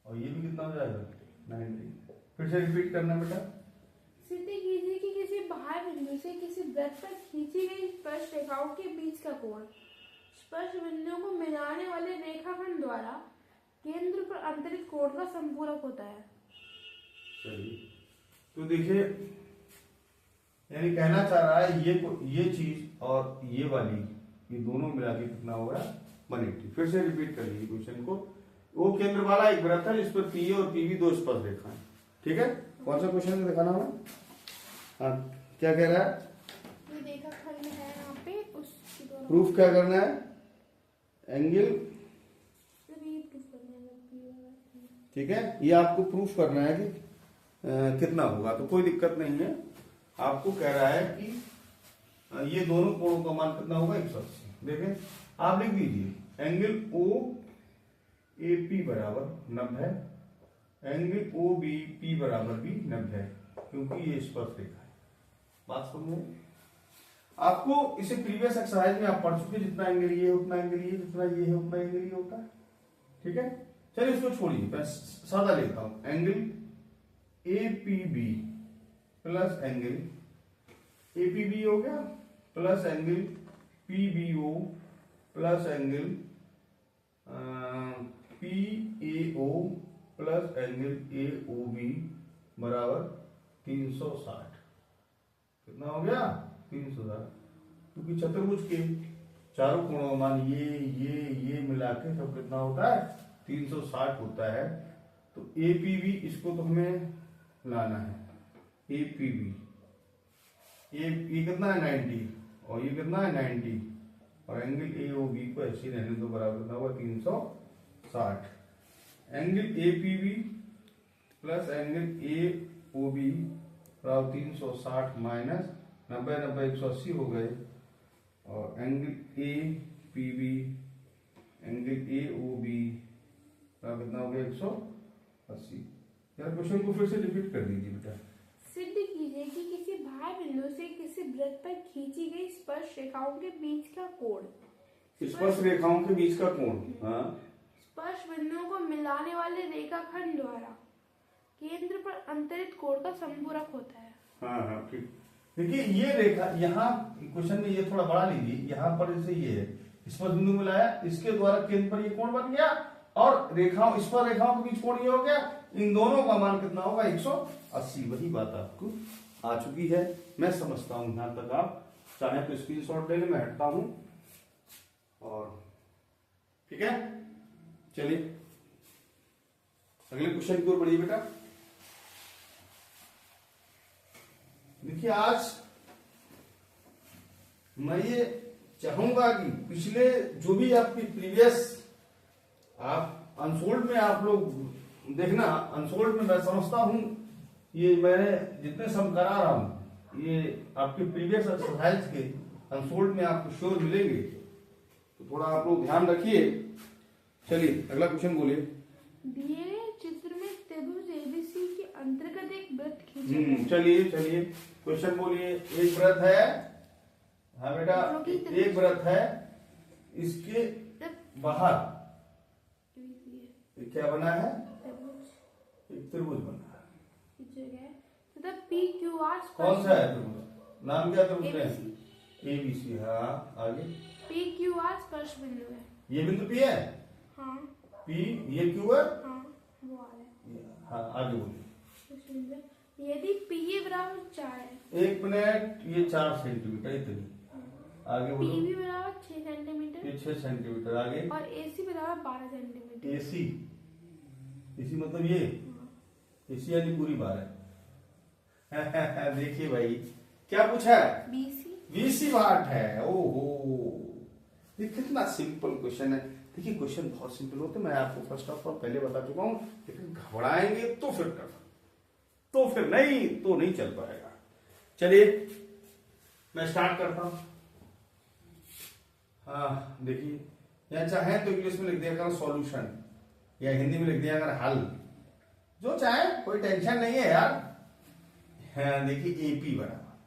Speaker 1: और ये भी कितना हो जाएगा? 90। फिर से रिपीट करना बेटा।
Speaker 2: सिद्ध कीजिए कि किसी बाह्य बिंदु से किसी वृत्त पर खींची गई स्पर्श रेखाओं के बीच का कोण स्पर्श बिंदुओं को मिलाने वाले रेखाखंड द्वारा केंद्र पर अंतरित कोण का संपूरक होता है।
Speaker 1: चलिए तो देखिए, यानी कहना चाह रहा है ये चीज और ये वाली, ये दोनों मिला के कितना होगा? 180। फिर से रिपीट कर लीजिए क्वेश्चन को। वो केंद्र वाला एक वृत्त है, इस पर PA और PB दो स्पर्श रेखा है, ठीक है। कौन सा क्वेश्चन दिखाना है? हाँ क्या कह रहा है?
Speaker 2: ये रेखाखंड है यहाँ पे, उसकी दोनों
Speaker 1: प्रूफ क्या करना है? एंगल, ठीक है। ये आपको प्रूफ करना है कि कितना होगा, तो कोई दिक्कत नहीं है। आपको कह रहा है कि ये दोनों कोणों का मान कितना होगा? 180। देखें आप लिख दीजिए एंगल OAP बराबर 90, एंगल OBP बराबर भी 90 है, क्योंकि ये स्पर्श रेखा है। बात समझो, आपको इसे प्रीवियस एक्सरसाइज में आप पढ़ चुके, जितना एंगल ये उतना एंगल ये, जितना ये है उतना एंगल ये होता है, ठीक है। चलिए इसको छोड़िए, मैं सादा लिखता हूं, angle APB plus angle APB हो गया, plus angle PBO plus angle PAO plus angle AOB बराबर 360। कितना हो गया? 360। क्योंकि चतुर्भुज के चारों कोणों का मान ये मिला के सब कितना होता है? 360 होता है। तो APB इसको तो हमें लाना है, APB ये कितना है 90 और ये कितना है 90 और एंगल AOB को ऐसे ही रहने दो, बराबर कितना होगा 360। Angle APB plus angle AOB बराबर 360 माइनस 90 90 180 हो गए और एंगल APB एंगल AOB बराबर कितना हो गया 180। यार क्वेश्चन को फिर से रिपीट कर दीजिए बेटा।
Speaker 2: सिद्ध कीजिए कि किसी भाई बिंदु से किसी वृत्त पर खींची गई स्पर्श रेखाओं के बीच का कोण,
Speaker 1: स्पर्श रेखाओं के बीच का कोण, हाँ,
Speaker 2: स्पर्श बिंदुओं को मिलाने वाले रेखाखंड द्वारा केंद्र पर अंतरित कोण का संपूरक होता है।
Speaker 1: हाँ हाँ ठीक। देखिए ये रेखा यहाँ क्वेश्चन में ये थोड़ा बढ़ा लीजिए, यहाँ पर जैसे ये है स्पर्श बिंदु मिलाया, इसके द्वारा केंद्र पर ये कोण बन गया और रेखाओं स्पर्श रेखाओं के बीच कोण ये हो गया, इन दोनों का मान कितना होगा 180। वही बात आपको आ चुकी है, मैं समझता हूं। यहां तक आप चाहे तो स्क्रीनशॉट ले लें, मैं हटता हूं और ठीक है। चलिए अगले क्वेश्चन की ओर बढ़िए बेटा। देखिए आज मैं ये चाहूंगा कि पिछले जो भी आपकी प्रीवियस आप अनसोल्ड में आप लोग देखना, अनसोल्ड में मैं समझता हूं ये मैंने जितने सम करा रहा हूं ये आपके प्रीवियस एक्सरसाइज के अनसोल्ड में आपको श्योर मिलेंगे, तो थोड़ा आप लोग ध्यान रखिए। चलिए अगला क्वेश्चन बोलिए।
Speaker 2: दिए गए चित्र में त्रिभुज एबीसी के अंतर्गत एक वृत्त खींचा गया है।
Speaker 1: चलिए क्वेश्चन बोलिए। एक व्रत है, हाँ बेटा, एक व्रत है, इसके बाहर क्या बना है, एक त्रिभुज बना है।
Speaker 2: तथा PQR
Speaker 1: कौन सा है त्रिभुज, नाम क्या त्रिभुज है, ABC। हाँ आगे,
Speaker 2: PQR स्पर्श बिंदु है।
Speaker 1: ये बिंदु P है,
Speaker 2: हाँ
Speaker 1: P ये Q है,
Speaker 2: हाँ वो आ रहा है।
Speaker 1: हाँ आगे बोलिए।
Speaker 2: यदि PA बराबर 4 है,
Speaker 1: एक मिनट, ये 4 सेंटीमीटर इतनी, आगे बोलो।
Speaker 2: PB बराबर 6 सेंटीमीटर,
Speaker 1: ये 6 सेंटीमीटर, आगे
Speaker 2: और AC बराबर 12 सेंटीमीटर।
Speaker 1: AC मतलब ये AC यानी पूरी 12। देखिए भाई क्या पूछा है, BC 8 है। ओहो ये कितना सिंपल क्वेश्चन है। देखिए क्वेश्चन बहुत सिंपल होते हैं, मैं आपको फर्स्ट ऑफ ऑल पहले बता चुका हूं, लेकिन घबराएंगे तो फिर कर, तो फिर नहीं तो नहीं चल पाएगा। चलिए मैं स्टार्ट करता हूं। हाँ देखिए, या चाहे तो इंग्लिश में लिख दिया करो सॉल्यूशन, या हिंदी में लिख दिया अगर हल, जो चाहे, कोई टेंशन नहीं है यार। हाँ देखिए AP बराबर,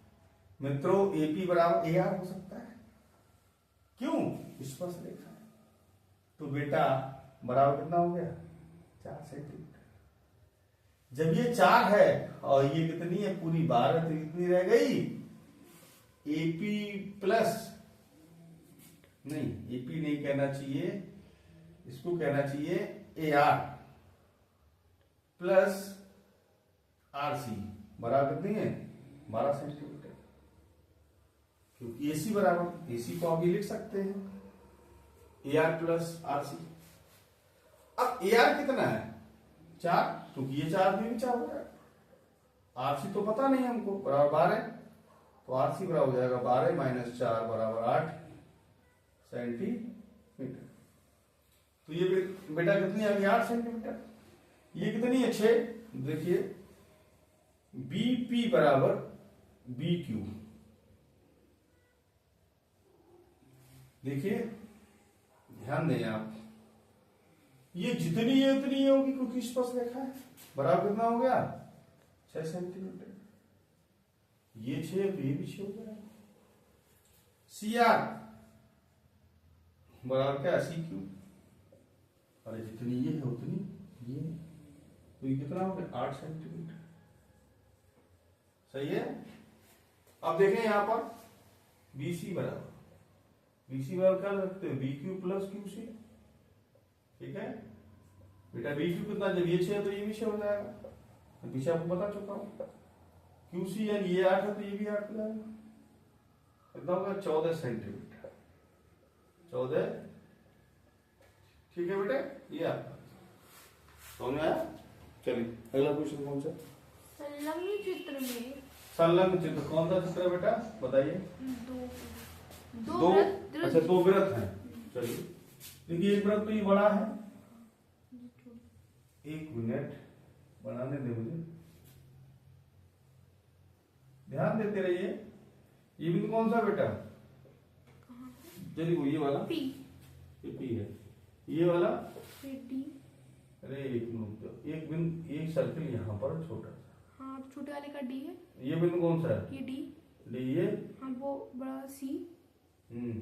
Speaker 1: मित्रों AP बराबर AR हो सकता है, क्यों, स्पर्श रेखा है, तो बेटा बराबर कितना हो गया 4 सेंटीमीटर। जब ये 4 है और ये कितनी है पूरी 12, तो कितनी रह गई AP प्लस, नहीं AP नहीं कहना चाहिए, इसको कहना चाहिए AR प्लस RC बराबर कितनी है 12 सेंटीमीटर, क्योंकि AC बराबर, AC को आप ये लिख सकते हैं AR प्लस RC। अब AR कितना है 4, क्योंकि ये 4 भी 4 हो जाएगा, RC तो पता नहीं हमको, बराबर 12, तो RC बराबर हो जाएगा 12 माइनस 4 बराबर 8 सेंटीमीटर। तो ये बेटा कितनी आ गई 8 सेंटीमीटर। ये कितनी है 6। देखिए BP बराबर BQ, देखिए ध्यान दें आप, ये जितनी है उतनी ही होगी क्योंकि स्पर्श रेखा है। बराबर कितना हो गया 6 सेंटीमीटर, ये 6 तो ये भी 6 हो जाएगा। CR बराबर क्या CQ, अरे जितनी ये है उतनी ये, तो ये कितना हो गया 8 सेंटीमीटर। सही है। अब देखें यहां पर BC बराबर क्या रखते हो BQ प्लस QC, ठीक है बेटा। BQ कितना, जब ये 6 है तो ये भी 6 हो जाएगा, तो पीछे आपको बता चुका हूं। QC यानी ये 8 है तो ये भी 8 हो जाएगा, कितना होगा 14 सेंटीमीटर, 14, ठीक है बेटे। ये आपका समझ में आया। चलिए अगला क्वेश्चन कौन सा?
Speaker 2: संलग्न चित्र में
Speaker 1: संलग्न चित्र कौन सा चित्र है बेटा बताइए?
Speaker 2: दो
Speaker 1: अच्छा दो वृत्त हैं। चलिए देखिए एक वृत्त तो ये बड़ा है, एक मिनट बनाने दे मुझे, ध्यान देते रहिए। ये बिंदु कौन सा बेटा? चलिए वो ये वाला
Speaker 2: पी,
Speaker 1: ये पी है, ये वाला
Speaker 2: डी।
Speaker 1: अरे एक मिनट, एक बिंदु एक सर्किल यहाँ पर छोटा सा,
Speaker 2: हाँ छोटे वाले का डी है,
Speaker 1: ये बिंदु कौन सा है?
Speaker 2: ये डी।
Speaker 1: डी ये
Speaker 2: हाँ वो बड़ा सी,
Speaker 1: हम्म,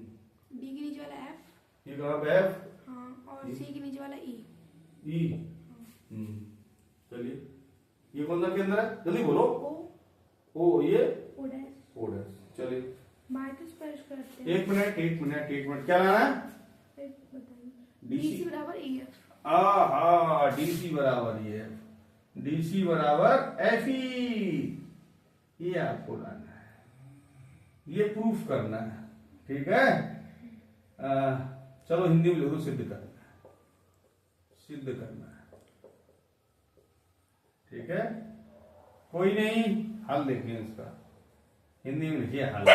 Speaker 2: डी के नीचे वाला एफ,
Speaker 1: ये कहाँ पे एफ?
Speaker 2: हाँ और सी के नीचे वाला ई।
Speaker 1: ई। चलिए ये कौन सा केंद्र है? जल्दी बोलो। ओ ये
Speaker 2: ओ डैश।
Speaker 1: O dash. चलिए
Speaker 2: माइनस स्पर्श करते हैं।
Speaker 1: एक मिनट क्या लाना है?
Speaker 2: बताइए।
Speaker 1: DC
Speaker 2: DC बराबर ई एफ।
Speaker 1: आहा डीसी बराबर ये, डीसी बराबर एफई, ये आपको लाना है, ये प्रूफ करना है, ठीक है? चलो हिंदी में लिखो, सिद्ध करना है, सिद्ध करना है, ठीक है? कोई नहीं, हल देखिए इसका, हिंदी में लिखिए हल,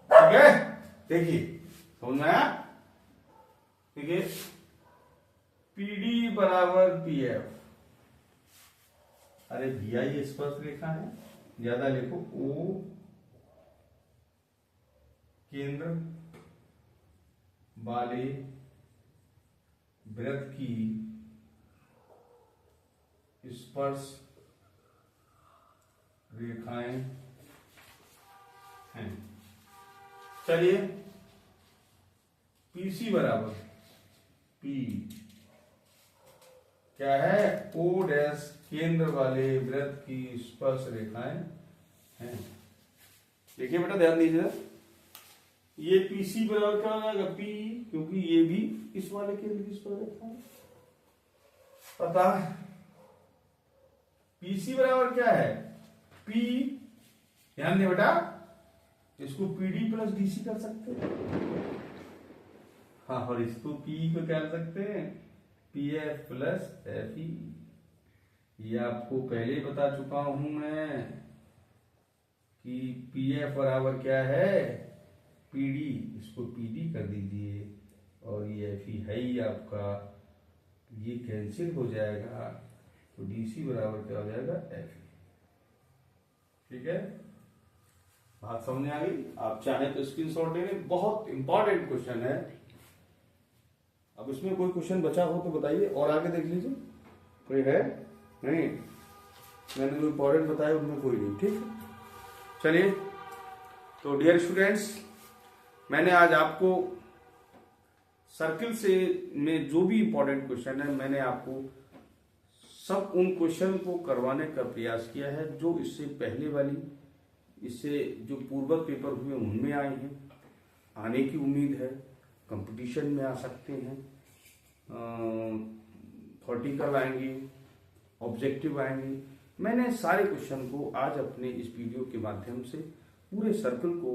Speaker 1: ठीक है? देखिए समझ में आया? देखिए पीडी बराबर पीएफ, अरे भैया ये स्पर्श रेखा है, ज्यादा लिखो, ओ केंद्र वाले वृत्त की स्पर्श रेखाएं हैं। चलिए पीसी बराबर पी क्या है? ओ डैश केंद्र वाले वृत्त की स्पर्श रेखाएं हैं। देखिए बेटा ध्यान दीजिए, ये पीसी बराबर क्या हो जाएगा? पी, क्योंकि ये भी इस वाले केंद्र की स्पर्श रेखा है। पता है पीसी बराबर क्या है? पी, ध्यान दे बेटा, इसको पीडी प्लस डीसी कर सकते हैं, हाँ, और इसको पी को क्या कर सकते हैं? P F plus F E. ये आपको पहले ही बता चुका हूं मैं कि पी एफ बराबर क्या है? पीडी, इसको पीडी कर दीजिए, और ये एफ ई है ही आपका, ये कैंसिल हो जाएगा, तो डीसी बराबर क्या हो जाएगा? F E. ठीक है, बात समझ आ गई? आप चाहें तो स्क्रीनशॉट ले लें, बहुत इंपॉर्टेंट क्वेश्चन है। अब इसमें कोई क्वेश्चन बचा हो तो बताइए, और आगे देख लीजिए, कोई है? नहीं, मैंने जो इंपॉर्टेंट बताया उनमें कोई नहीं, ठीक है? चलिए, तो डियर स्टूडेंट्स, मैंने आज आपको सर्किल से में जो भी इंपॉर्टेंट क्वेश्चन है, मैंने आपको सब उन क्वेश्चन को करवाने का प्रयास किया है जो इससे पहले वाली, इससे जो पूर्वक पेपर हुए उनमें आए हैं, आने की उम्मीद है, कंपटीशन में आ सकते हैं, थॉटिकल आएंगे, ऑब्जेक्टिव आएंगे। मैंने सारे क्वेश्चन को आज अपने इस वीडियो के माध्यम से पूरे सर्कल को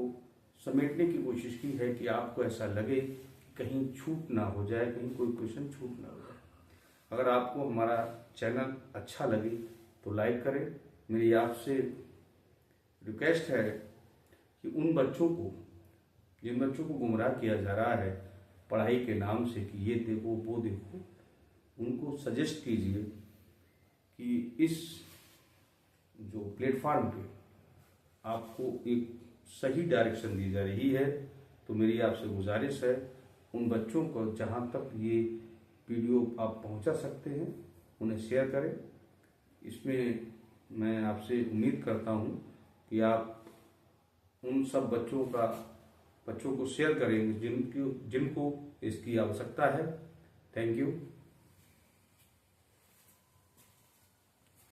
Speaker 1: समेटने की कोशिश की है कि आपको ऐसा लगे कहीं छूट ना हो जाए, कहीं कोई क्वेश्चन छूट ना हो जाए। अगर आपको हमारा चैनल अच्छा लगे तो लाइक करें। मेरी आपसे रिक्वेस्ट है कि उन बच्चों को, जिन बच्चों को गुमराह किया जा रहा है पढ़ाई के नाम से कि ये देखो वो देखो, उनको सजेस्ट कीजिए कि इस जो प्लेटफॉर्म पे आपको एक सही डायरेक्शन दी जा रही है। तो मेरी आपसे गुजारिश है, उन बच्चों को जहाँ तक ये वीडियो आप पहुँचा सकते हैं उन्हें शेयर करें। इसमें मैं आपसे उम्मीद करता हूँ कि आप उन सब बच्चों को शेयर करेंगे जिनको इसकी आवश्यकता है। Thank you.